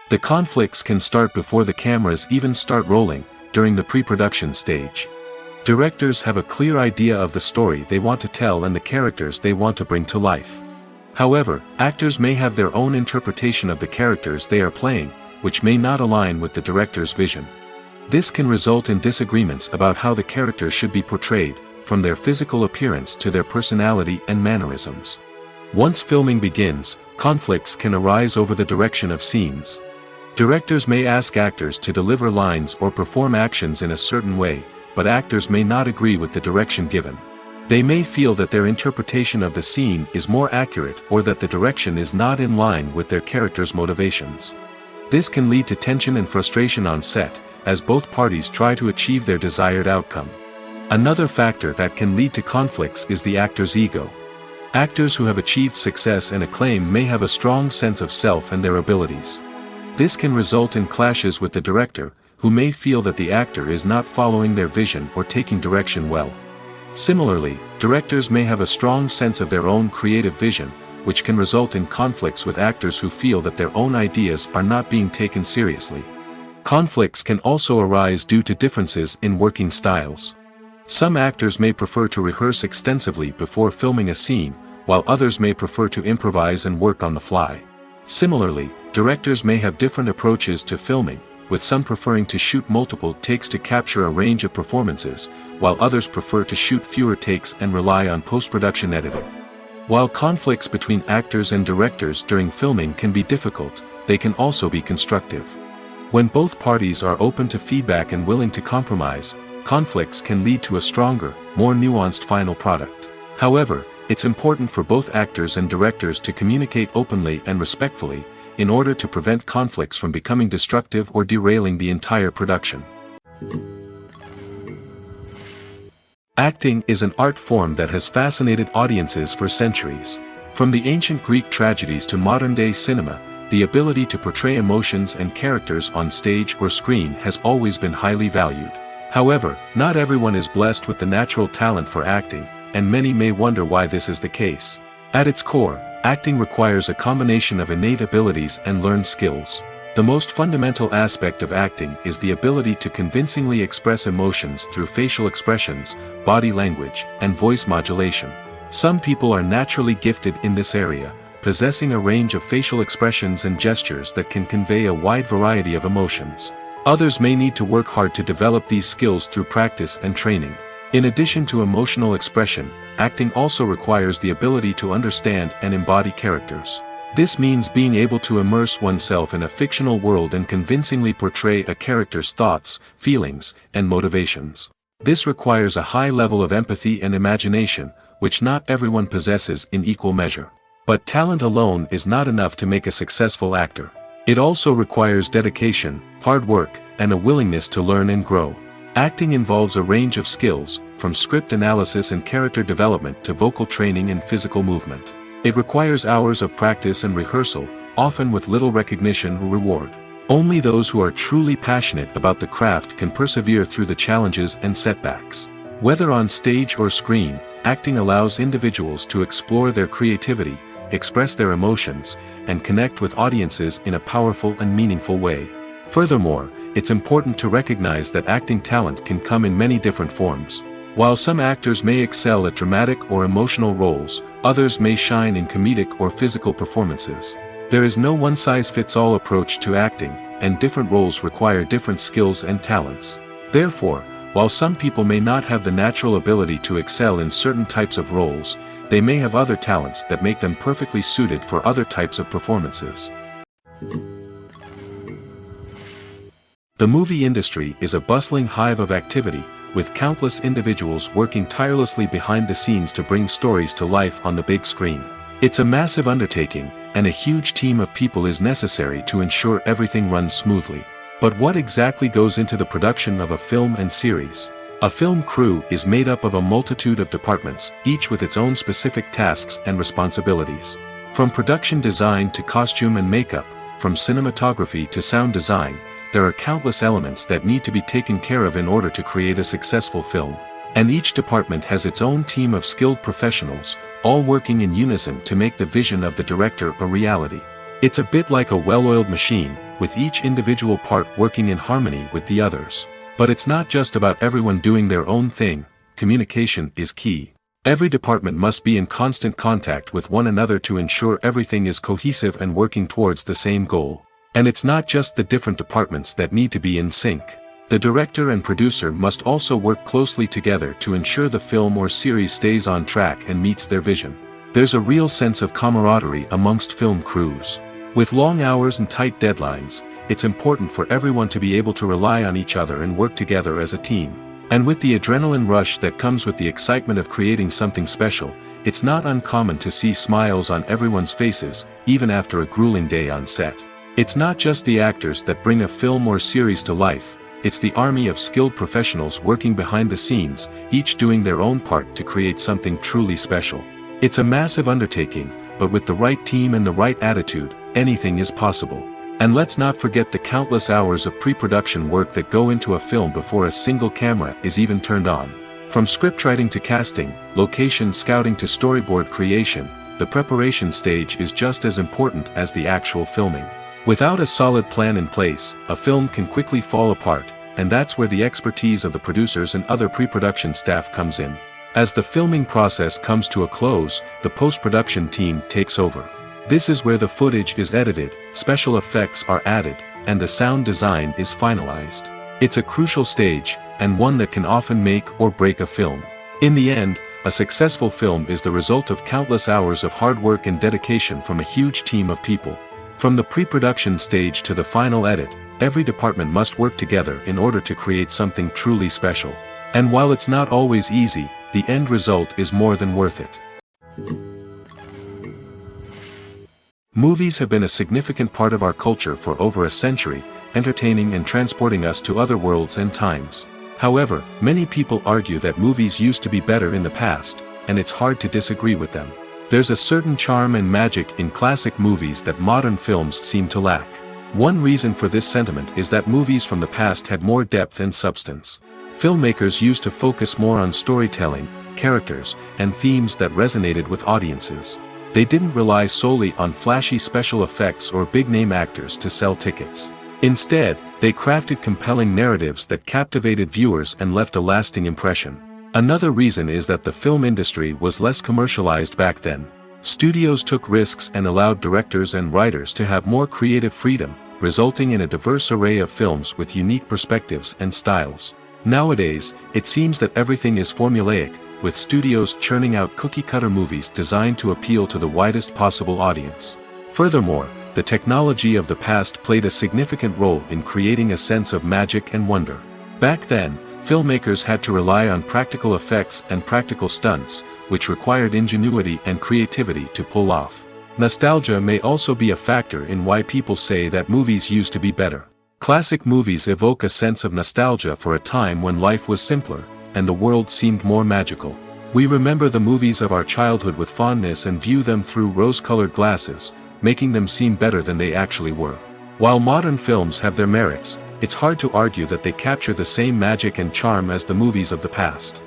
The conflicts can start before the cameras even start rolling, during the pre-production stage. Directors have a clear idea of the story they want to tell and the characters they want to bring to life. However, actors may have their own interpretation of the characters they are playing, which may not align with the director's vision. This can result in disagreements about how the characters should be portrayed, from their physical appearance to their personality and mannerisms. Once filming begins, conflicts can arise over the direction of scenes. Directors may ask actors to deliver lines or perform actions in a certain way, but actors may not agree with the direction given. They may feel that their interpretation of the scene is more accurate or that the direction is not in line with their character's motivations. This can lead to tension and frustration on set, as both parties try to achieve their desired outcome. Another factor that can lead to conflicts is the actor's ego. Actors who have achieved success and acclaim may have a strong sense of self and their abilities. This can result in clashes with the director, who may feel that the actor is not following their vision or taking direction well. Similarly, directors may have a strong sense of their own creative vision, which can result in conflicts with actors who feel that their own ideas are not being taken seriously. Conflicts can also arise due to differences in working styles. Some actors may prefer to rehearse extensively before filming a scene, while others may prefer to improvise and work on the fly. Similarly, directors may have different approaches to filming, with some preferring to shoot multiple takes to capture a range of performances, while others prefer to shoot fewer takes and rely on post-production editing. While conflicts between actors and directors during filming can be difficult, they can also be constructive. When both parties are open to feedback and willing to compromise, conflicts can lead to a stronger, more nuanced final product. However, it's important for both actors and directors to communicate openly and respectfully, in order to prevent conflicts from becoming destructive or derailing the entire production. Acting is an art form that has fascinated audiences for centuries. From the ancient Greek tragedies to modern-day cinema, the ability to portray emotions and characters on stage or screen has always been highly valued. However, not everyone is blessed with the natural talent for acting, and many may wonder why this is the case. At its core, acting requires a combination of innate abilities and learned skills. The most fundamental aspect of acting is the ability to convincingly express emotions through facial expressions, body language, and voice modulation. Some people are naturally gifted in this area, possessing a range of facial expressions and gestures that can convey a wide variety of emotions. Others may need to work hard to develop these skills through practice and training. In addition to emotional expression, acting also requires the ability to understand and embody characters. This means being able to immerse oneself in a fictional world and convincingly portray a character's thoughts, feelings, and motivations. This requires a high level of empathy and imagination, which not everyone possesses in equal measure. But talent alone is not enough to make a successful actor. It also requires dedication, hard work, and a willingness to learn and grow. Acting involves a range of skills, from script analysis and character development to vocal training and physical movement. It requires hours of practice and rehearsal, often with little recognition or reward. Only those who are truly passionate about the craft can persevere through the challenges and setbacks. Whether on stage or screen, acting allows individuals to explore their creativity, express their emotions, and connect with audiences in a powerful and meaningful way. Furthermore, it's important to recognize that acting talent can come in many different forms. While some actors may excel at dramatic or emotional roles, others may shine in comedic or physical performances. There is no one-size-fits-all approach to acting, and different roles require different skills and talents. Therefore, while some people may not have the natural ability to excel in certain types of roles, they may have other talents that make them perfectly suited for other types of performances. The movie industry is a bustling hive of activity, with countless individuals working tirelessly behind the scenes to bring stories to life on the big screen. It's a massive undertaking, and a huge team of people is necessary to ensure everything runs smoothly. But what exactly goes into the production of a film and series? A film crew is made up of a multitude of departments, each with its own specific tasks and responsibilities. From production design to costume and makeup, from cinematography to sound design, there are countless elements that need to be taken care of in order to create a successful film. And each department has its own team of skilled professionals, all working in unison to make the vision of the director a reality. It's a bit like a well-oiled machine, with each individual part working in harmony with the others. But it's not just about everyone doing their own thing. Communication is key. Every department must be in constant contact with one another to ensure everything is cohesive and working towards the same goal. And it's not just the different departments that need to be in sync. The director and producer must also work closely together to ensure the film or series stays on track and meets their vision. There's a real sense of camaraderie amongst film crews. With long hours and tight deadlines, it's important for everyone to be able to rely on each other and work together as a team. And with the adrenaline rush that comes with the excitement of creating something special, it's not uncommon to see smiles on everyone's faces, even after a grueling day on set. It's not just the actors that bring a film or series to life, it's the army of skilled professionals working behind the scenes, each doing their own part to create something truly special. It's a massive undertaking, but with the right team and the right attitude, anything is possible. And let's not forget the countless hours of pre-production work that go into a film before a single camera is even turned on. From scriptwriting to casting, location scouting to storyboard creation, the preparation stage is just as important as the actual filming. Without a solid plan in place, a film can quickly fall apart, and that's where the expertise of the producers and other pre-production staff comes in. As the filming process comes to a close, the post-production team takes over. This is where the footage is edited, special effects are added, and the sound design is finalized. It's a crucial stage, and one that can often make or break a film. In the end, a successful film is the result of countless hours of hard work and dedication from a huge team of people. From the pre-production stage to the final edit, every department must work together in order to create something truly special. And while it's not always easy, the end result is more than worth it. Movies have been a significant part of our culture for over a century, entertaining and transporting us to other worlds and times. However, many people argue that movies used to be better in the past, and it's hard to disagree with them. There's a certain charm and magic in classic movies that modern films seem to lack. One reason for this sentiment is that movies from the past had more depth and substance. Filmmakers used to focus more on storytelling, characters, and themes that resonated with audiences. They didn't rely solely on flashy special effects or big-name actors to sell tickets. Instead, they crafted compelling narratives that captivated viewers and left a lasting impression. Another reason is that the film industry was less commercialized back then. Studios took risks and allowed directors and writers to have more creative freedom, resulting in a diverse array of films with unique perspectives and styles. Nowadays, it seems that everything is formulaic, with studios churning out cookie-cutter movies designed to appeal to the widest possible audience. Furthermore, the technology of the past played a significant role in creating a sense of magic and wonder. Back then, filmmakers had to rely on practical effects and practical stunts, which required ingenuity and creativity to pull off. Nostalgia may also be a factor in why people say that movies used to be better. Classic movies evoke a sense of nostalgia for a time when life was simpler, and the world seemed more magical. We remember the movies of our childhood with fondness and view them through rose-colored glasses, making them seem better than they actually were. While modern films have their merits, it's hard to argue that they capture the same magic and charm as the movies of the past.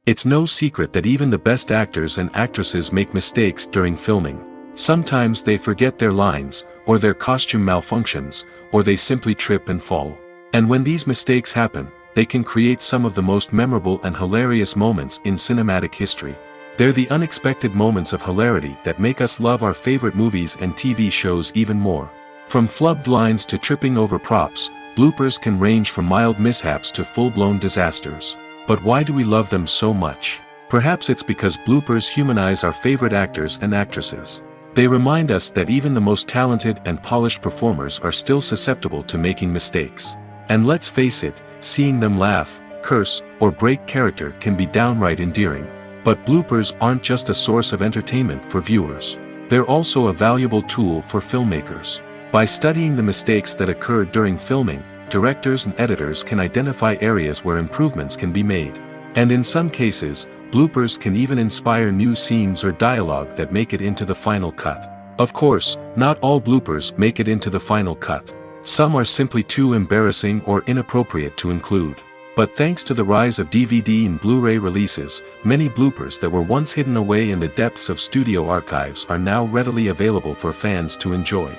It's no secret that even the best actors and actresses make mistakes during filming. Sometimes they forget their lines, or their costume malfunctions, or they simply trip and fall. And when these mistakes happen, they can create some of the most memorable and hilarious moments in cinematic history. They're the unexpected moments of hilarity that make us love our favorite movies and TV shows even more. From flubbed lines to tripping over props, bloopers can range from mild mishaps to full-blown disasters. But why do we love them so much? Perhaps it's because bloopers humanize our favorite actors and actresses. They remind us that even the most talented and polished performers are still susceptible to making mistakes. And let's face it, seeing them laugh, curse, or break character can be downright endearing. But bloopers aren't just a source of entertainment for viewers. They're also a valuable tool for filmmakers. By studying the mistakes that occurred during filming, directors and editors can identify areas where improvements can be made. And in some cases, bloopers can even inspire new scenes or dialogue that make it into the final cut. Of course, not all bloopers make it into the final cut. Some are simply too embarrassing or inappropriate to include. But thanks to the rise of DVD and Blu-ray releases, many bloopers that were once hidden away in the depths of studio archives are now readily available for fans to enjoy.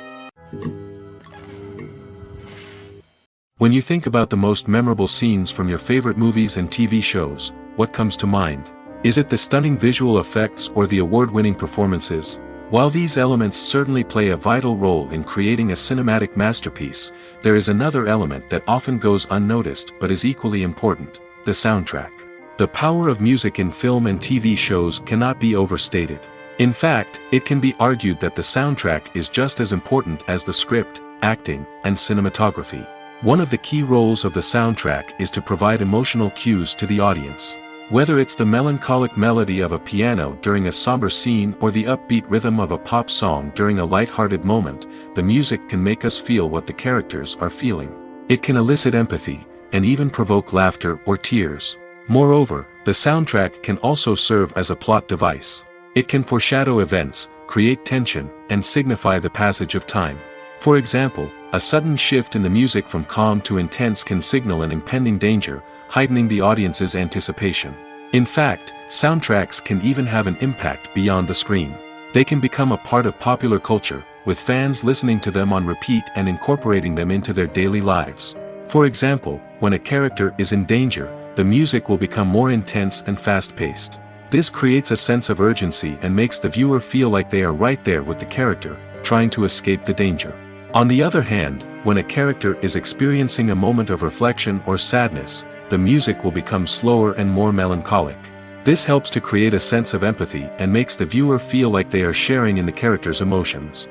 When you think about the most memorable scenes from your favorite movies and TV shows, what comes to mind? Is it the stunning visual effects or the award-winning performances? While these elements certainly play a vital role in creating a cinematic masterpiece, there is another element that often goes unnoticed but is equally important: the soundtrack. The power of music in film and TV shows cannot be overstated. In fact, it can be argued that the soundtrack is just as important as the script, acting, and cinematography. One of the key roles of the soundtrack is to provide emotional cues to the audience. Whether it's the melancholic melody of a piano during a somber scene or the upbeat rhythm of a pop song during a light-hearted moment, the music can make us feel what the characters are feeling. It can elicit empathy, and even provoke laughter or tears. Moreover, The soundtrack can also serve as a plot device. It can foreshadow events, create tension, and signify the passage of time. For example, a sudden shift in the music from calm to intense can signal an impending danger, heightening the audience's anticipation. In fact, soundtracks can even have an impact beyond the screen. They can become a part of popular culture, with fans listening to them on repeat and incorporating them into their daily lives. For example, when a character is in danger, the music will become more intense and fast-paced. This creates a sense of urgency and makes the viewer feel like they are right there with the character, trying to escape the danger. On the other hand, when a character is experiencing a moment of reflection or sadness, the music will become slower and more melancholic. This helps to create a sense of empathy and makes the viewer feel like they are sharing in the character's emotions.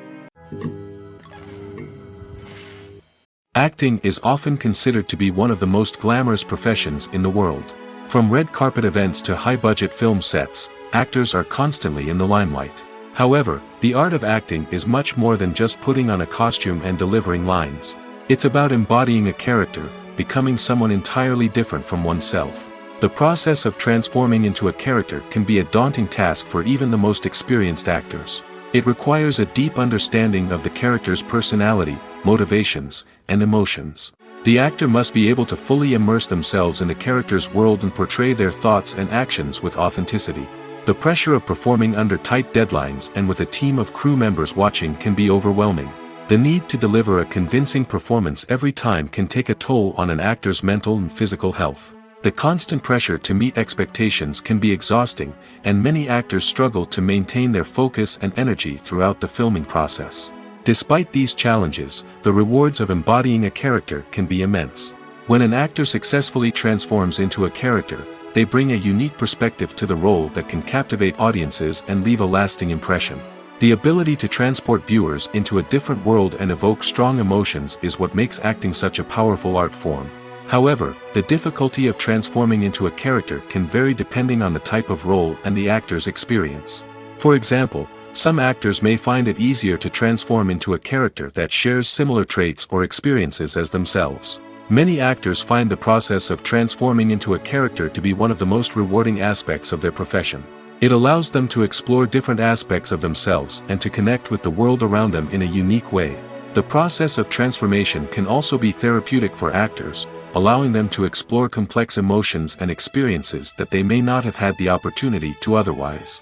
Acting is often considered to be one of the most glamorous professions in the world. From red carpet events to high-budget film sets, actors are constantly in the limelight. However, the art of acting is much more than just putting on a costume and delivering lines. It's about embodying a character, becoming someone entirely different from oneself. The process of transforming into a character can be a daunting task for even the most experienced actors. It requires a deep understanding of the character's personality, motivations, and emotions. The actor must be able to fully immerse themselves in the character's world and portray their thoughts and actions with authenticity. The pressure of performing under tight deadlines and with a team of crew members watching can be overwhelming. The need to deliver a convincing performance every time can take a toll on an actor's mental and physical health. The constant pressure to meet expectations can be exhausting, and many actors struggle to maintain their focus and energy throughout the filming process. Despite these challenges, the rewards of embodying a character can be immense. When an actor successfully transforms into a character, they bring a unique perspective to the role that can captivate audiences and leave a lasting impression. The ability to transport viewers into a different world and evoke strong emotions is what makes acting such a powerful art form. However, the difficulty of transforming into a character can vary depending on the type of role and the actor's experience. For example, some actors may find it easier to transform into a character that shares similar traits or experiences as themselves. Many actors find the process of transforming into a character to be one of the most rewarding aspects of their profession. It allows them to explore different aspects of themselves and to connect with the world around them in a unique way. The process of transformation can also be therapeutic for actors, allowing them to explore complex emotions and experiences that they may not have had the opportunity to otherwise.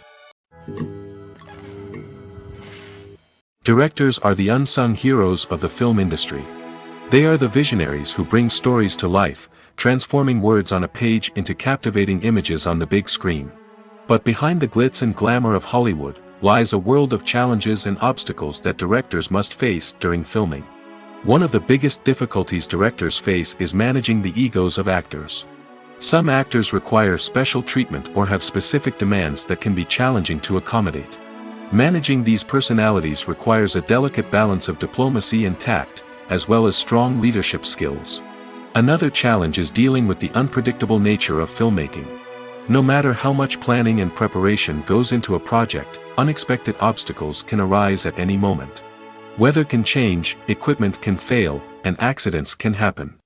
Directors are the unsung heroes of the film industry. They are the visionaries who bring stories to life, transforming words on a page into captivating images on the big screen. But behind the glitz and glamour of Hollywood lies a world of challenges and obstacles that directors must face during filming. One of the biggest difficulties directors face is managing the egos of actors. Some actors require special treatment or have specific demands that can be challenging to accommodate. Managing these personalities requires a delicate balance of diplomacy and tact, as well as strong leadership skills. Another challenge is dealing with the unpredictable nature of filmmaking. No matter how much planning and preparation goes into a project, unexpected obstacles can arise at any moment. Weather can change, equipment can fail, and accidents can happen.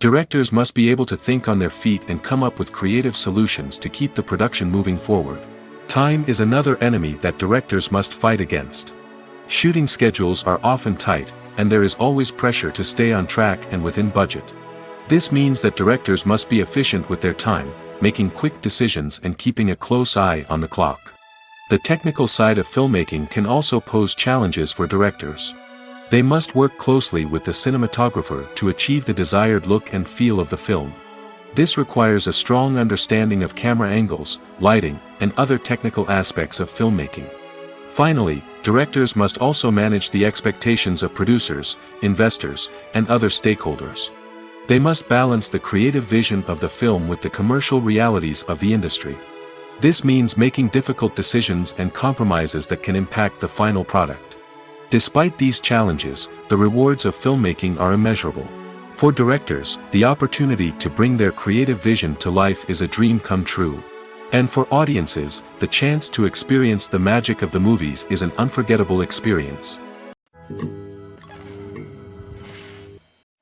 Directors must be able to think on their feet and come up with creative solutions to keep the production moving forward. Time is another enemy that directors must fight against. Shooting schedules are often tight, and there is always pressure to stay on track and within budget. This means that directors must be efficient with their time, making quick decisions and keeping a close eye on the clock. The technical side of filmmaking can also pose challenges for directors. They must work closely with the cinematographer to achieve the desired look and feel of the film. This requires a strong understanding of camera angles, lighting, and other technical aspects of filmmaking. Finally, directors must also manage the expectations of producers, investors, and other stakeholders. They must balance the creative vision of the film with the commercial realities of the industry. This means making difficult decisions and compromises that can impact the final product. Despite these challenges, the rewards of filmmaking are immeasurable. For directors, the opportunity to bring their creative vision to life is a dream come true. And for audiences, the chance to experience the magic of the movies is an unforgettable experience.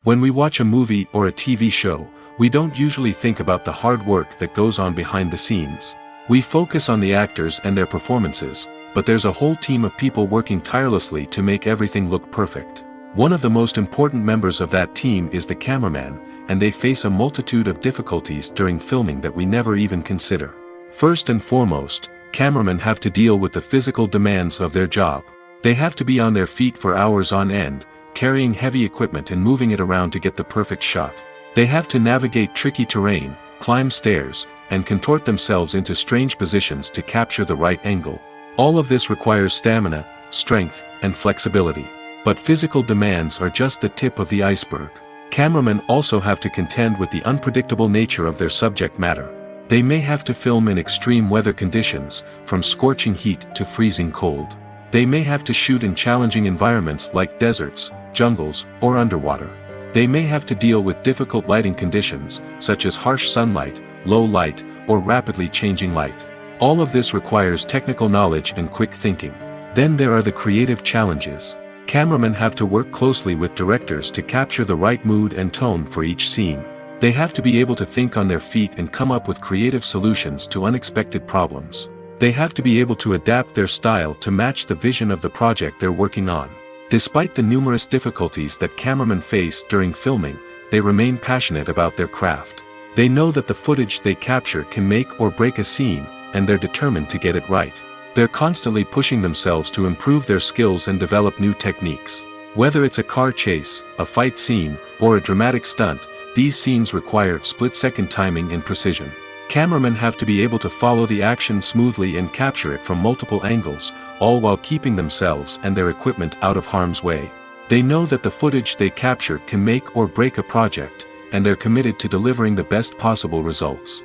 When we watch a movie or a TV show, we don't usually think about the hard work that goes on behind the scenes. We focus on the actors and their performances, but there's a whole team of people working tirelessly to make everything look perfect. One of the most important members of that team is the cameraman, and they face a multitude of difficulties during filming that we never even consider. First and foremost, cameramen have to deal with the physical demands of their job. They have to be on their feet for hours on end, carrying heavy equipment and moving it around to get the perfect shot. They have to navigate tricky terrain, climb stairs, and contort themselves into strange positions to capture the right angle. All of this requires stamina, strength, and flexibility. But physical demands are just the tip of the iceberg. Cameramen also have to contend with the unpredictable nature of their subject matter. They may have to film in extreme weather conditions, from scorching heat to freezing cold. They may have to shoot in challenging environments like deserts, jungles, or underwater. They may have to deal with difficult lighting conditions, such as harsh sunlight, low light, or rapidly changing light. All of this requires technical knowledge and quick thinking. Then there are the creative challenges. Cameramen have to work closely with directors to capture the right mood and tone for each scene. They have to be able to think on their feet and come up with creative solutions to unexpected problems. They have to be able to adapt their style to match the vision of the project they're working on. Despite the numerous difficulties that cameramen face during filming, they remain passionate about their craft. They know that the footage they capture can make or break a scene, and they're determined to get it right. They're constantly pushing themselves to improve their skills and develop new techniques. Whether it's a car chase, a fight scene, or a dramatic stunt, these scenes require split-second timing and precision. Cameramen have to be able to follow the action smoothly and capture it from multiple angles, all while keeping themselves and their equipment out of harm's way. They know that the footage they capture can make or break a project, and they're committed to delivering the best possible results.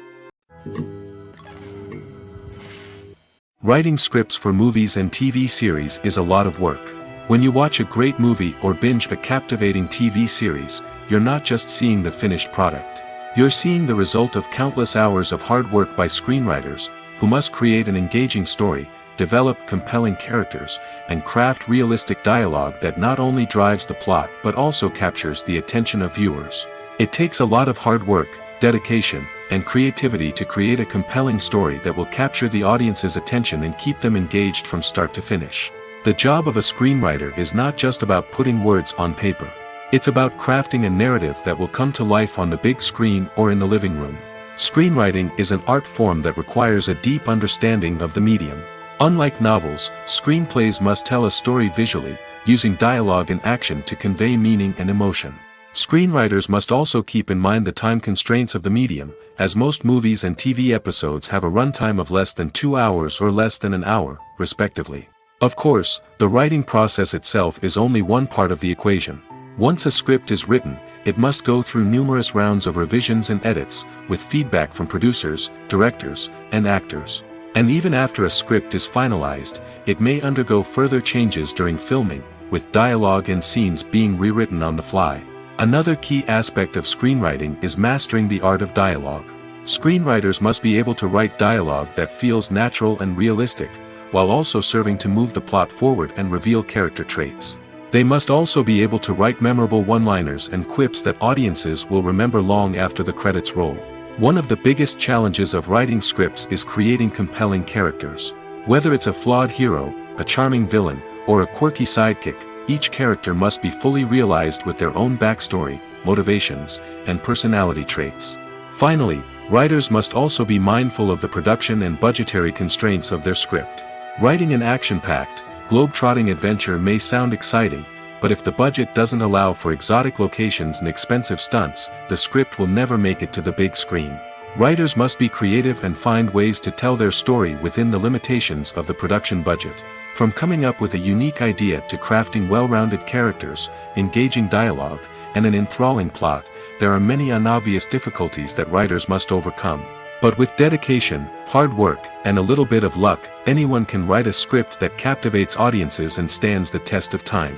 Writing scripts for movies and TV series is a lot of work. When you watch a great movie or binge a captivating TV series, you're not just seeing the finished product. You're seeing the result of countless hours of hard work by screenwriters, who must create an engaging story, develop compelling characters, and craft realistic dialogue that not only drives the plot but also captures the attention of viewers. It takes a lot of hard work, dedication, and creativity to create a compelling story that will capture the audience's attention and keep them engaged from start to finish. The job of a screenwriter is not just about putting words on paper. It's about crafting a narrative that will come to life on the big screen or in the living room. Screenwriting is an art form that requires a deep understanding of the medium. Unlike novels, screenplays must tell a story visually, using dialogue and action to convey meaning and emotion. Screenwriters must also keep in mind the time constraints of the medium, as most movies and TV episodes have a runtime of less than 2 hours or less than an hour, respectively. Of course, the writing process itself is only one part of the equation. Once a script is written, it must go through numerous rounds of revisions and edits, with feedback from producers, directors, and actors. And even after a script is finalized, it may undergo further changes during filming, with dialogue and scenes being rewritten on the fly. Another key aspect of screenwriting is mastering the art of dialogue. Screenwriters must be able to write dialogue that feels natural and realistic, while also serving to move the plot forward and reveal character traits. They must also be able to write memorable one-liners and quips that audiences will remember long after the credits roll. One of the biggest challenges of writing scripts is creating compelling characters. Whether it's a flawed hero, a charming villain, or a quirky sidekick, each character must be fully realized with their own backstory, motivations, and personality traits. Finally, writers must also be mindful of the production and budgetary constraints of their script. Writing an action-packed, globe-trotting adventure may sound exciting, but if the budget doesn't allow for exotic locations and expensive stunts, the script will never make it to the big screen. Writers must be creative and find ways to tell their story within the limitations of the production budget. From coming up with a unique idea to crafting well-rounded characters, engaging dialogue, and an enthralling plot, there are many unobvious difficulties that writers must overcome. But with dedication, hard work, and a little bit of luck, anyone can write a script that captivates audiences and stands the test of time.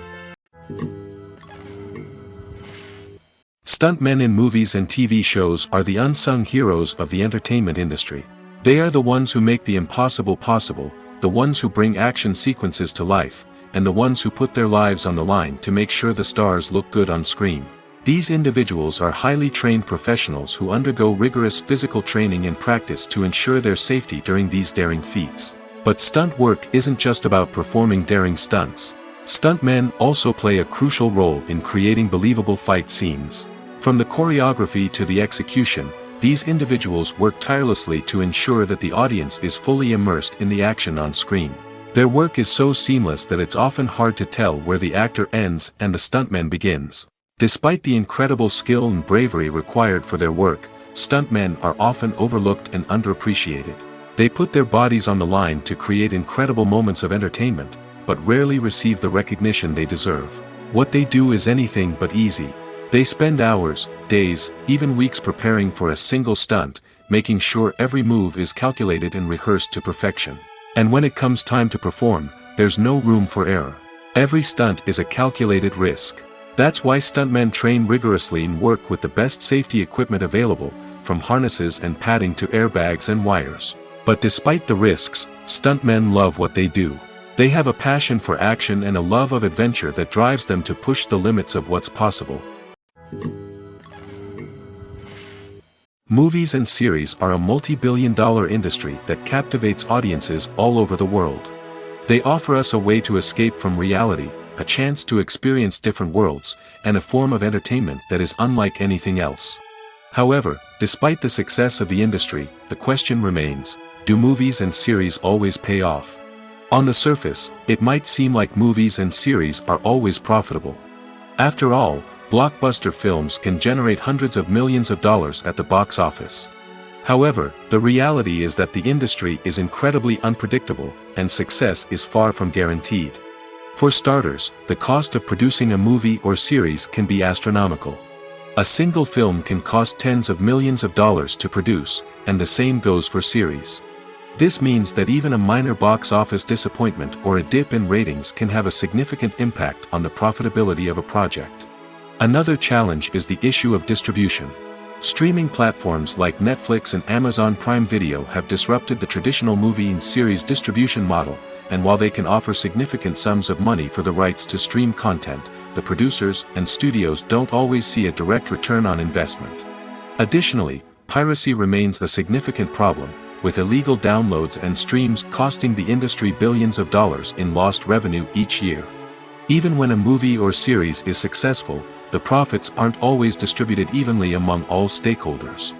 Stuntmen in movies and TV shows are the unsung heroes of the entertainment industry. They are the ones who make the impossible possible, the ones who bring action sequences to life, and the ones who put their lives on the line to make sure the stars look good on screen. These individuals are highly trained professionals who undergo rigorous physical training and practice to ensure their safety during these daring feats. But stunt work isn't just about performing daring stunts. Stuntmen also play a crucial role in creating believable fight scenes. From the choreography to the execution, these individuals work tirelessly to ensure that the audience is fully immersed in the action on screen. Their work is so seamless that it's often hard to tell where the actor ends and the stuntman begins. Despite the incredible skill and bravery required for their work, stuntmen are often overlooked and underappreciated. They put their bodies on the line to create incredible moments of entertainment, but rarely receive the recognition they deserve. What they do is anything but easy. They spend hours, days, even weeks preparing for a single stunt, making sure every move is calculated and rehearsed to perfection. And when it comes time to perform, there's no room for error. Every stunt is a calculated risk. That's why stuntmen train rigorously and work with the best safety equipment available, from harnesses and padding to airbags and wires. But despite the risks, stuntmen love what they do. They have a passion for action and a love of adventure that drives them to push the limits of what's possible. Movies and series are a multi-billion-dollar industry that captivates audiences all over the world. They offer us a way to escape from reality, a chance to experience different worlds, and a form of entertainment that is unlike anything else. However, despite the success of the industry, the question remains, do movies and series always pay off? On the surface, it might seem like movies and series are always profitable. After all, blockbuster films can generate hundreds of millions of dollars at the box office. However, the reality is that the industry is incredibly unpredictable, and success is far from guaranteed. For starters, the cost of producing a movie or series can be astronomical. A single film can cost tens of millions of dollars to produce, and the same goes for series. This means that even a minor box office disappointment or a dip in ratings can have a significant impact on the profitability of a project. Another challenge is the issue of distribution. Streaming platforms like Netflix and Amazon Prime Video have disrupted the traditional movie and series distribution model, and while they can offer significant sums of money for the rights to stream content, the producers and studios don't always see a direct return on investment. Additionally, piracy remains a significant problem, with illegal downloads and streams costing the industry billions of dollars in lost revenue each year. Even when a movie or series is successful, the profits aren't always distributed evenly among all stakeholders.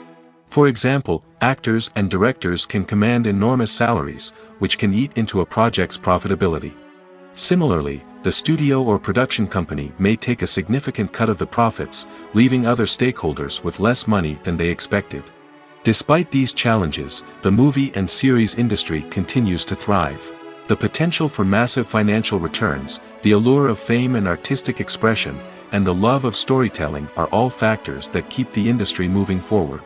For example, actors and directors can command enormous salaries, which can eat into a project's profitability. Similarly, the studio or production company may take a significant cut of the profits, leaving other stakeholders with less money than they expected. Despite these challenges, the movie and series industry continues to thrive. The potential for massive financial returns, the allure of fame and artistic expression, and the love of storytelling are all factors that keep the industry moving forward.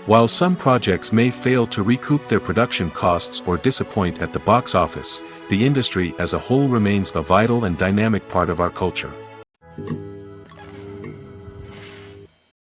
While some projects may fail to recoup their production costs or disappoint at the box office, the industry as a whole remains a vital and dynamic part of our culture.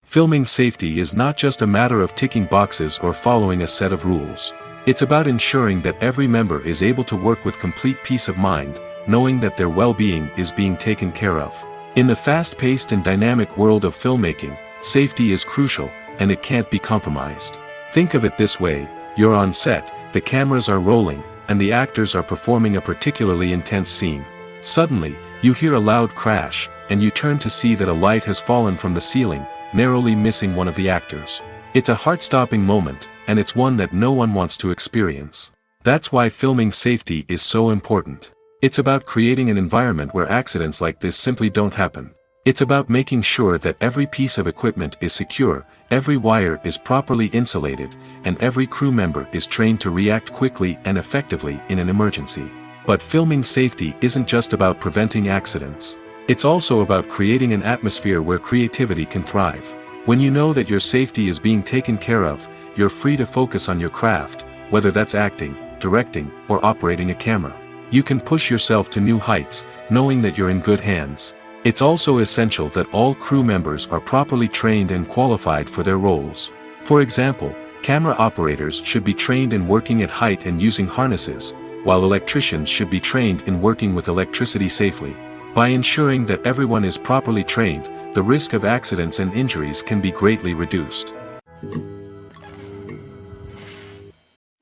Filming safety is not just a matter of ticking boxes or following a set of rules. It's about ensuring that every member is able to work with complete peace of mind, knowing that their well-being is being taken care of. In the fast-paced and dynamic world of filmmaking, safety is crucial, and it can't be compromised. Think of it this way, you're on set, the cameras are rolling, and the actors are performing a particularly intense scene. Suddenly, you hear a loud crash, and you turn to see that a light has fallen from the ceiling, narrowly missing one of the actors. It's a heart-stopping moment, and it's one that no one wants to experience. That's why filming safety is so important. It's about creating an environment where accidents like this simply don't happen. It's about making sure that every piece of equipment is secure, every wire is properly insulated, and every crew member is trained to react quickly and effectively in an emergency. But filming safety isn't just about preventing accidents. It's also about creating an atmosphere where creativity can thrive. When you know that your safety is being taken care of, you're free to focus on your craft, whether that's acting, directing, or operating a camera. You can push yourself to new heights, knowing that you're in good hands. It's also essential that all crew members are properly trained and qualified for their roles. For example, camera operators should be trained in working at height and using harnesses, while electricians should be trained in working with electricity safely. By ensuring that everyone is properly trained, the risk of accidents and injuries can be greatly reduced.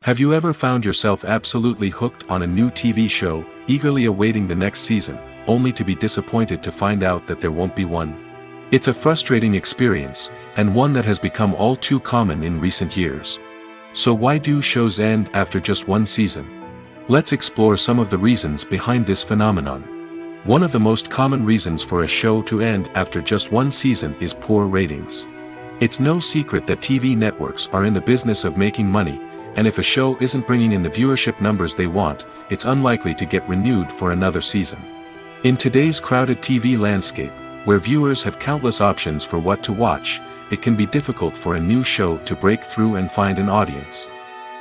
Have you ever found yourself absolutely hooked on a new TV show, eagerly awaiting the next season, only to be disappointed to find out that there won't be one? It's a frustrating experience, and one that has become all too common in recent years. So why do shows end after just one season? Let's explore some of the reasons behind this phenomenon. One of the most common reasons for a show to end after just one season is poor ratings. It's no secret that TV networks are in the business of making money, and if a show isn't bringing in the viewership numbers they want, it's unlikely to get renewed for another season. In today's crowded TV landscape, where viewers have countless options for what to watch, it can be difficult for a new show to break through and find an audience.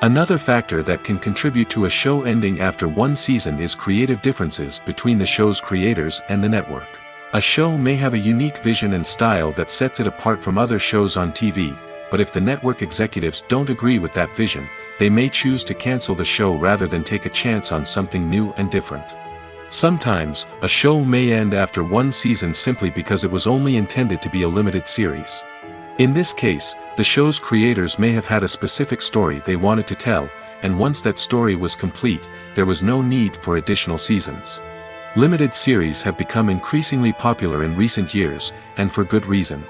Another factor that can contribute to a show ending after one season is creative differences between the show's creators and the network. A show may have a unique vision and style that sets it apart from other shows on TV, but if the network executives don't agree with that vision, they may choose to cancel the show rather than take a chance on something new and different. Sometimes, a show may end after one season simply because it was only intended to be a limited series. In this case, the show's creators may have had a specific story they wanted to tell, and once that story was complete, there was no need for additional seasons. Limited series have become increasingly popular in recent years, and for good reason.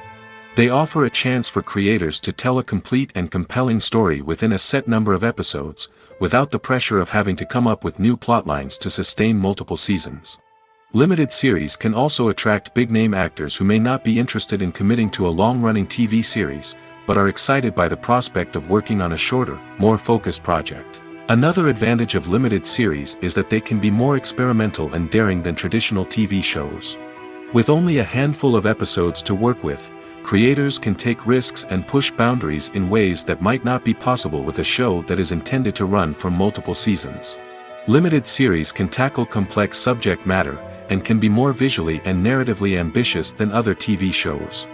They offer a chance for creators to tell a complete and compelling story within a set number of episodes, without the pressure of having to come up with new plotlines to sustain multiple seasons. Limited series can also attract big-name actors who may not be interested in committing to a long-running TV series, but are excited by the prospect of working on a shorter, more focused project. Another advantage of limited series is that they can be more experimental and daring than traditional TV shows. With only a handful of episodes to work with, creators can take risks and push boundaries in ways that might not be possible with a show that is intended to run for multiple seasons. Limited series can tackle complex subject matter, and can be more visually and narratively ambitious than other TV shows.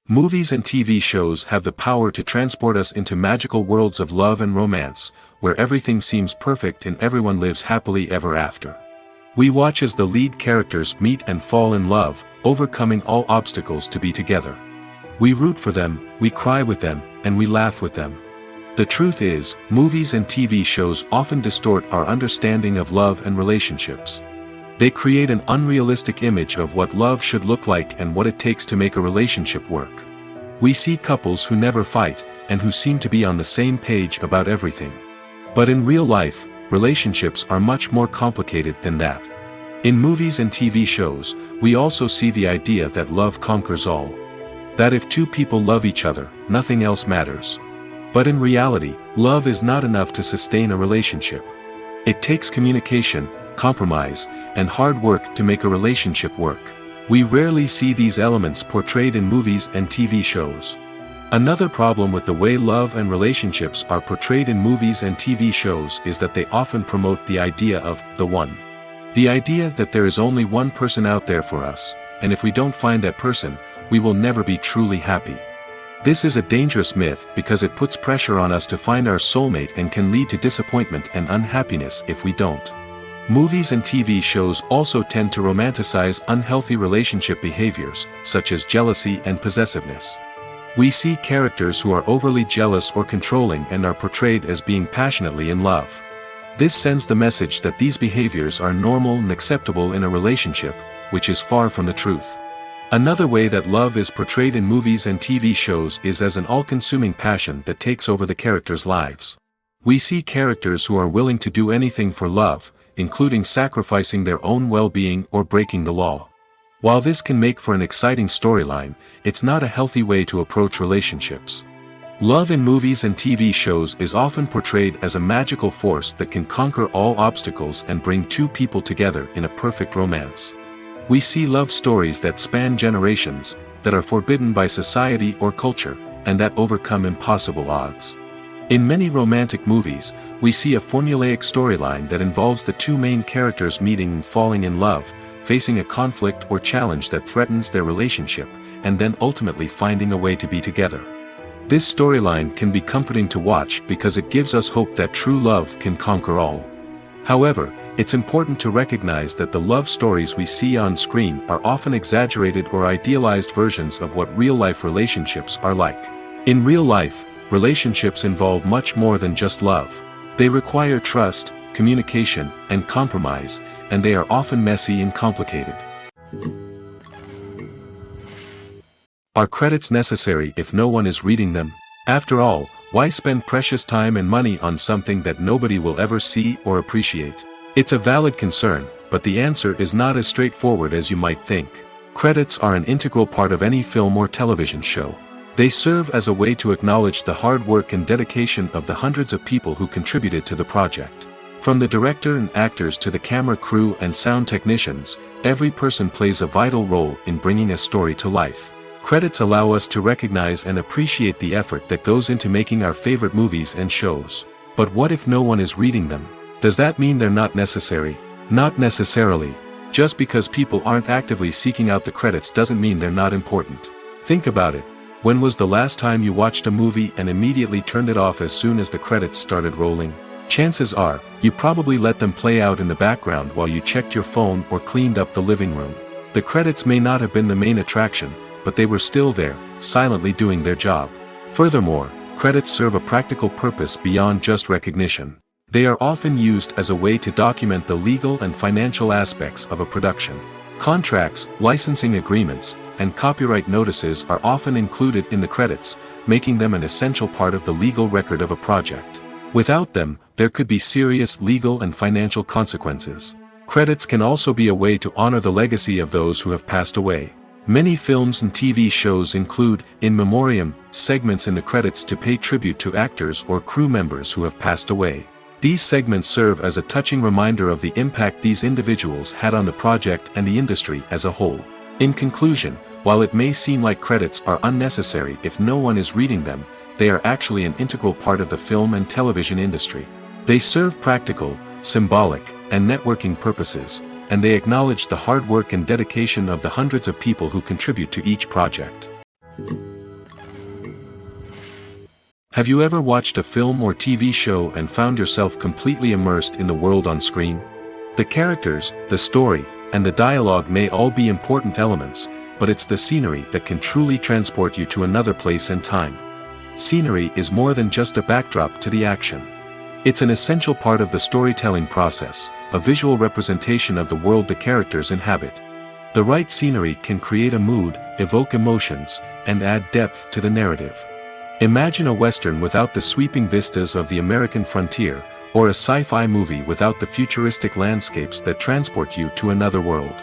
Movies and TV shows have the power to transport us into magical worlds of love and romance, where everything seems perfect and everyone lives happily ever after. We watch as the lead characters meet and fall in love, overcoming all obstacles to be together. We root for them, we cry with them, and we laugh with them. The truth is, movies and TV shows often distort our understanding of love and relationships. They create an unrealistic image of what love should look like and what it takes to make a relationship work. We see couples who never fight, and who seem to be on the same page about everything. But in real life, relationships are much more complicated than that. In movies and TV shows, we also see the idea that love conquers all. That if two people love each other, nothing else matters. But in reality, love is not enough to sustain a relationship. It takes communication, compromise, and hard work to make a relationship work. We rarely see these elements portrayed in movies and TV shows. Another problem with the way love and relationships are portrayed in movies and TV shows is that they often promote the idea of the one. The idea that there is only one person out there for us, and if we don't find that person, we will never be truly happy. This is a dangerous myth because it puts pressure on us to find our soulmate and can lead to disappointment and unhappiness if we don't. Movies and TV shows also tend to romanticize unhealthy relationship behaviors, such as jealousy and possessiveness. We see characters who are overly jealous or controlling and are portrayed as being passionately in love. This sends the message that these behaviors are normal and acceptable in a relationship, which is far from the truth. Another way that love is portrayed in movies and TV shows is as an all-consuming passion that takes over the characters' lives. We see characters who are willing to do anything for love, including sacrificing their own well-being or breaking the law. While this can make for an exciting storyline, it's not a healthy way to approach relationships. Love in movies and TV shows is often portrayed as a magical force that can conquer all obstacles and bring two people together in a perfect romance. We see love stories that span generations, that are forbidden by society or culture, and that overcome impossible odds. In many romantic movies, we see a formulaic storyline that involves the two main characters meeting and falling in love, facing a conflict or challenge that threatens their relationship, and then ultimately finding a way to be together. This storyline can be comforting to watch because it gives us hope that true love can conquer all. However, It's important to recognize that the love stories we see on screen are often exaggerated or idealized versions of what real-life relationships are like. In real life, relationships involve much more than just love. They require trust, communication, and compromise, and they are often messy and complicated. Are credits necessary if no one is reading them? After all, why spend precious time and money on something that nobody will ever see or appreciate? It's a valid concern, but the answer is not as straightforward as you might think. Credits are an integral part of any film or television show. They serve as a way to acknowledge the hard work and dedication of the hundreds of people who contributed to the project. From the director and actors to the camera crew and sound technicians, every person plays a vital role in bringing a story to life. Credits allow us to recognize and appreciate the effort that goes into making our favorite movies and shows. But what if no one is reading them? Does that mean they're not necessary? Not necessarily. Just because people aren't actively seeking out the credits doesn't mean they're not important. Think about it. When was the last time you watched a movie and immediately turned it off as soon as the credits started rolling? Chances are, you probably let them play out in the background while you checked your phone or cleaned up the living room. The credits may not have been the main attraction, but they were still there, silently doing their job. Furthermore, credits serve a practical purpose beyond just recognition. They are often used as a way to document the legal and financial aspects of a production. Contracts, licensing agreements, and copyright notices are often included in the credits, making them an essential part of the legal record of a project. Without them, there could be serious legal and financial consequences. Credits can also be a way to honor the legacy of those who have passed away. Many films and TV shows include, in memoriam, segments in the credits to pay tribute to actors or crew members who have passed away. These segments serve as a touching reminder of the impact these individuals had on the project and the industry as a whole. In conclusion, while it may seem like credits are unnecessary if no one is reading them, they are actually an integral part of the film and television industry. They serve practical, symbolic, and networking purposes, and they acknowledge the hard work and dedication of the hundreds of people who contribute to each project. Have you ever watched a film or TV show and found yourself completely immersed in the world on screen? The characters, the story, and the dialogue may all be important elements, but it's the scenery that can truly transport you to another place and time. Scenery is more than just a backdrop to the action. It's an essential part of the storytelling process, a visual representation of the world the characters inhabit. The right scenery can create a mood, evoke emotions, and add depth to the narrative. Imagine a Western without the sweeping vistas of the American frontier, or a sci-fi movie without the futuristic landscapes that transport you to another world.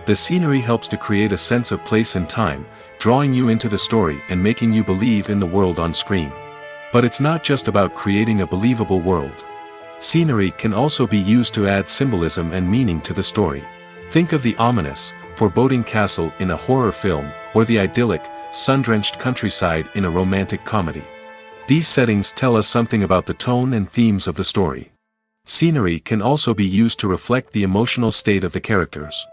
The scenery helps to create a sense of place and time, drawing you into the story and making you believe in the world on screen. But it's not just about creating a believable world. Scenery can also be used to add symbolism and meaning to the story. Think of the ominous, foreboding castle in a horror film, or the idyllic, sun-drenched countryside in a romantic comedy. These settings tell us something about the tone and themes of the story. Scenery can also be used to reflect the emotional state of the characters.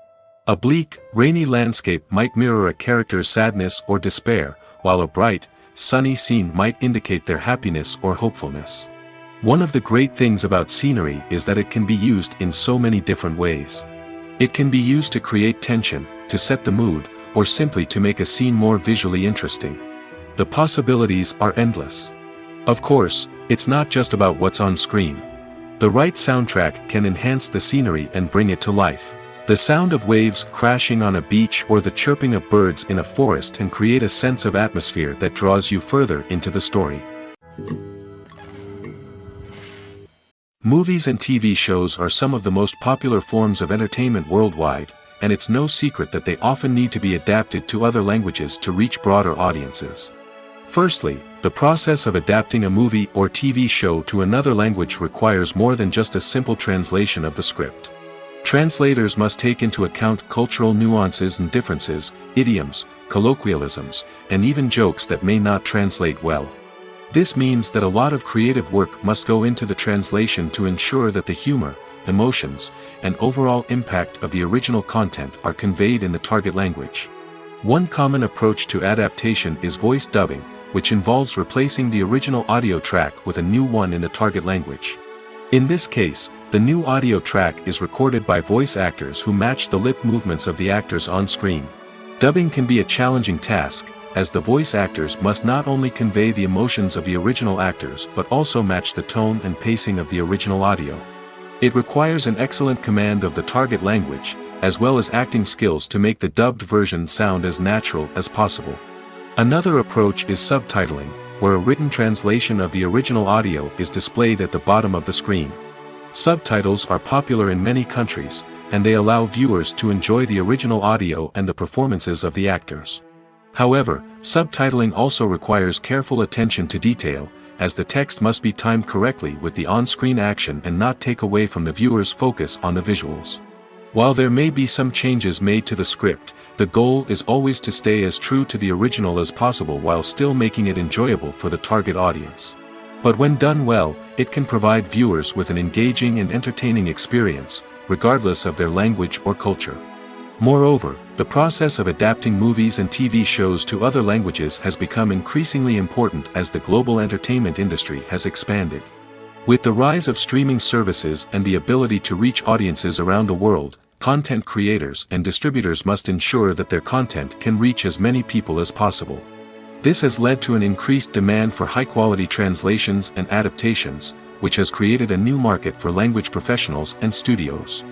A bleak, rainy landscape might mirror a character's sadness or despair, while a bright, sunny scene might indicate their happiness or hopefulness. One of the great things about scenery is that it can be used in so many different ways. It can be used to create tension, to set the mood, or simply to make a scene more visually interesting. The possibilities are endless. Of course, it's not just about what's on screen. The right soundtrack can enhance the scenery and bring it to life. The sound of waves crashing on a beach or the chirping of birds in a forest can create a sense of atmosphere that draws you further into the story. Movies and TV shows are some of the most popular forms of entertainment worldwide, and it's no secret that they often need to be adapted to other languages to reach broader audiences. Firstly, the process of adapting a movie or TV show to another language requires more than just a simple translation of the script. Translators must take into account cultural nuances and differences, idioms, colloquialisms, and even jokes that may not translate well. This means that a lot of creative work must go into the translation to ensure that the humor, emotions, and overall impact of the original content are conveyed in the target language. One common approach to adaptation is voice dubbing, which involves replacing the original audio track with a new one in the target language. In this case, The new audio track is recorded by voice actors who match the lip movements of the actors on screen. Dubbing can be a challenging task, as the voice actors must not only convey the emotions of the original actors but also match the tone and pacing of the original audio. It requires an excellent command of the target language, as well as acting skills to make the dubbed version sound as natural as possible. Another approach is subtitling, where a written translation of the original audio is displayed at the bottom of the screen. Subtitles are popular in many countries, and they allow viewers to enjoy the original audio and the performances of the actors. However, subtitling also requires careful attention to detail, as the text must be timed correctly with the on-screen action and not take away from the viewer's focus on the visuals. While there may be some changes made to the script, the goal is always to stay as true to the original as possible while still making it enjoyable for the target audience. But when done well, it can provide viewers with an engaging and entertaining experience, regardless of their language or culture. Moreover, the process of adapting movies and TV shows to other languages has become increasingly important as the global entertainment industry has expanded. With the rise of streaming services and the ability to reach audiences around the world, content creators and distributors must ensure that their content can reach as many people as possible. This has led to an increased demand for high-quality translations and adaptations, which has created a new market for language professionals and studios.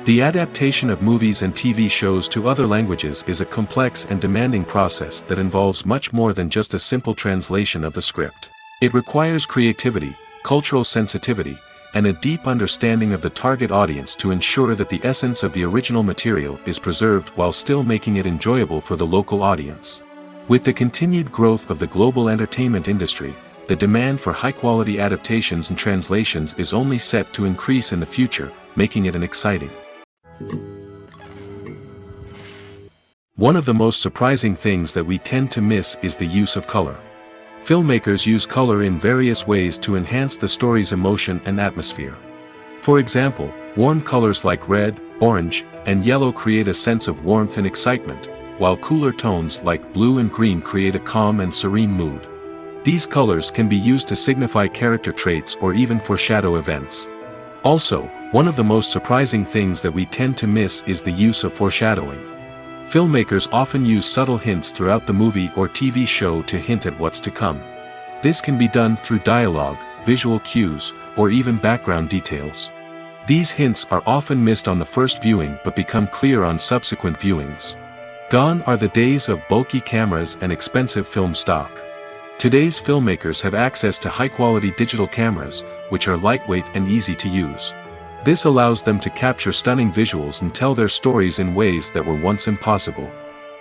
The adaptation of movies and TV shows to other languages is a complex and demanding process that involves much more than just a simple translation of the script. It requires creativity, cultural sensitivity, and a deep understanding of the target audience to ensure that the essence of the original material is preserved while still making it enjoyable for the local audience. With the continued growth of the global entertainment industry, the demand for high-quality adaptations and translations is only set to increase in the future, making it an exciting. One of the most surprising things that we tend to miss is the use of color. Filmmakers use color in various ways to enhance the story's emotion and atmosphere. For example, warm colors like red, orange, and yellow create a sense of warmth and excitement, while cooler tones like blue and green create a calm and serene mood. These colors can be used to signify character traits or even foreshadow events. Also, one of the most surprising things that we tend to miss is the use of foreshadowing. Filmmakers often use subtle hints throughout the movie or TV show to hint at what's to come. This can be done through dialogue, visual cues, or even background details. These hints are often missed on the first viewing but become clear on subsequent viewings. Gone are the days of bulky cameras and expensive film stock. Today's filmmakers have access to high-quality digital cameras, which are lightweight and easy to use. This allows them to capture stunning visuals and tell their stories in ways that were once impossible.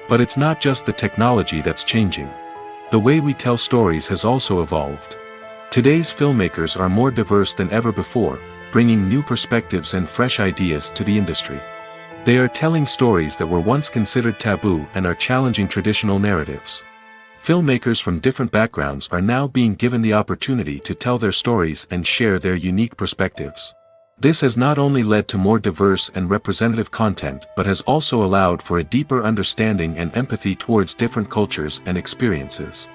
But it's not just the technology that's changing. The way we tell stories has also evolved. Today's filmmakers are more diverse than ever before, bringing new perspectives and fresh ideas to the industry. They are telling stories that were once considered taboo and are challenging traditional narratives. Filmmakers from different backgrounds are now being given the opportunity to tell their stories and share their unique perspectives. This has not only led to more diverse and representative content but has also allowed for a deeper understanding and empathy towards different cultures and experiences.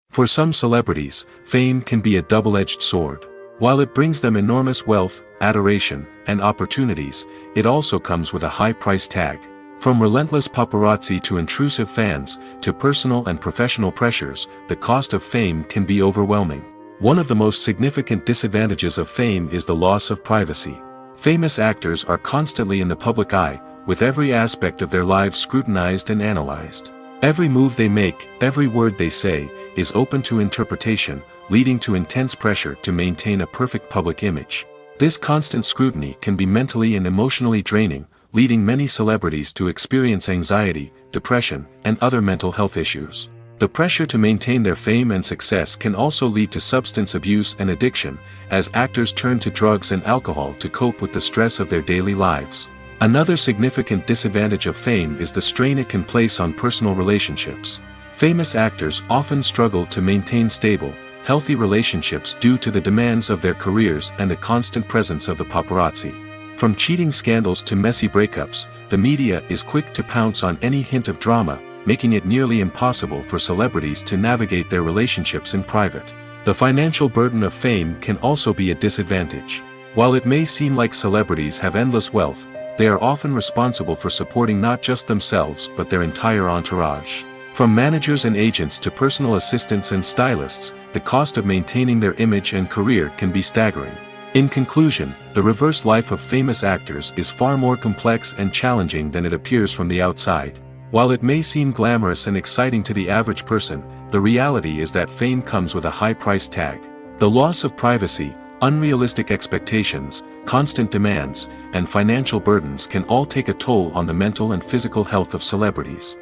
For some celebrities, fame can be a double-edged sword. While it brings them enormous wealth, adoration, and opportunities, it also comes with a high price tag. From relentless paparazzi to intrusive fans, to personal and professional pressures, the cost of fame can be overwhelming. One of the most significant disadvantages of fame is the loss of privacy. Famous actors are constantly in the public eye, with every aspect of their lives scrutinized and analyzed. Every move they make, every word they say, is open to interpretation, leading to intense pressure to maintain a perfect public image. This constant scrutiny can be mentally and emotionally draining, leading many celebrities to experience anxiety, depression, and other mental health issues. The pressure to maintain their fame and success can also lead to substance abuse and addiction, as actors turn to drugs and alcohol to cope with the stress of their daily lives. Another significant disadvantage of fame is the strain it can place on personal relationships. Famous actors often struggle to maintain stable, healthy relationships due to the demands of their careers and the constant presence of the paparazzi. From cheating scandals to messy breakups, the media is quick to pounce on any hint of drama, making it nearly impossible for celebrities to navigate their relationships in private. The financial burden of fame can also be a disadvantage. While it may seem like celebrities have endless wealth, they are often responsible for supporting not just themselves but their entire entourage. From managers and agents to personal assistants and stylists, the cost of maintaining their image and career can be staggering. In conclusion, the reverse life of famous actors is far more complex and challenging than it appears from the outside. While it may seem glamorous and exciting to the average person, the reality is that fame comes with a high price tag. The loss of privacy, unrealistic expectations, constant demands, and financial burdens can all take a toll on the mental and physical health of celebrities.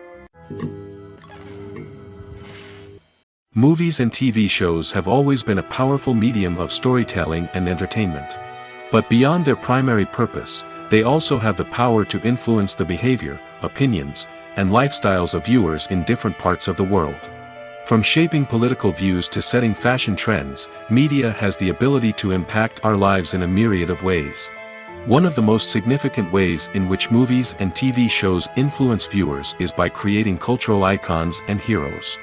Movies and TV shows have always been a powerful medium of storytelling and entertainment. But beyond their primary purpose, they also have the power to influence the behavior, opinions, and lifestyles of viewers in different parts of the world. From shaping political views to setting fashion trends, media has the ability to impact our lives in a myriad of ways. One of the most significant ways in which movies and TV shows influence viewers is by creating cultural icons and heroes.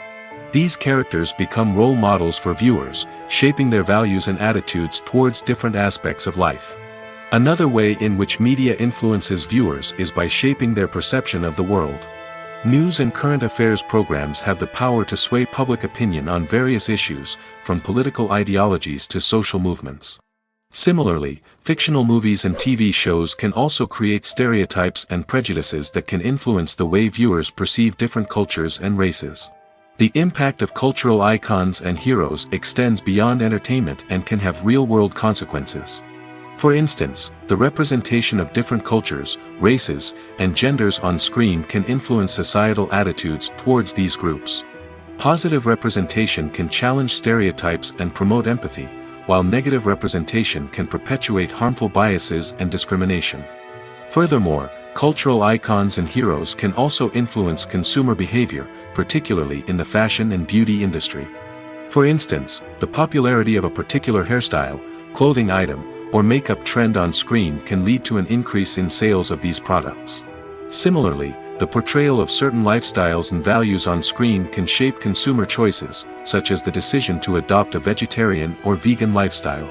These characters become role models for viewers, shaping their values and attitudes towards different aspects of life. Another way in which media influences viewers is by shaping their perception of the world. News and current affairs programs have the power to sway public opinion on various issues, from political ideologies to social movements. Similarly, fictional movies and TV shows can also create stereotypes and prejudices that can influence the way viewers perceive different cultures and races. The impact of cultural icons and heroes extends beyond entertainment and can have real-world consequences. For instance, the representation of different cultures, races, and genders on screen can influence societal attitudes towards these groups. Positive representation can challenge stereotypes and promote empathy, while negative representation can perpetuate harmful biases and discrimination. Furthermore, cultural icons and heroes can also influence consumer behavior, particularly in the fashion and beauty industry. For instance, the popularity of a particular hairstyle, clothing item, or makeup trend on screen can lead to an increase in sales of these products. Similarly, the portrayal of certain lifestyles and values on screen can shape consumer choices, such as the decision to adopt a vegetarian or vegan lifestyle.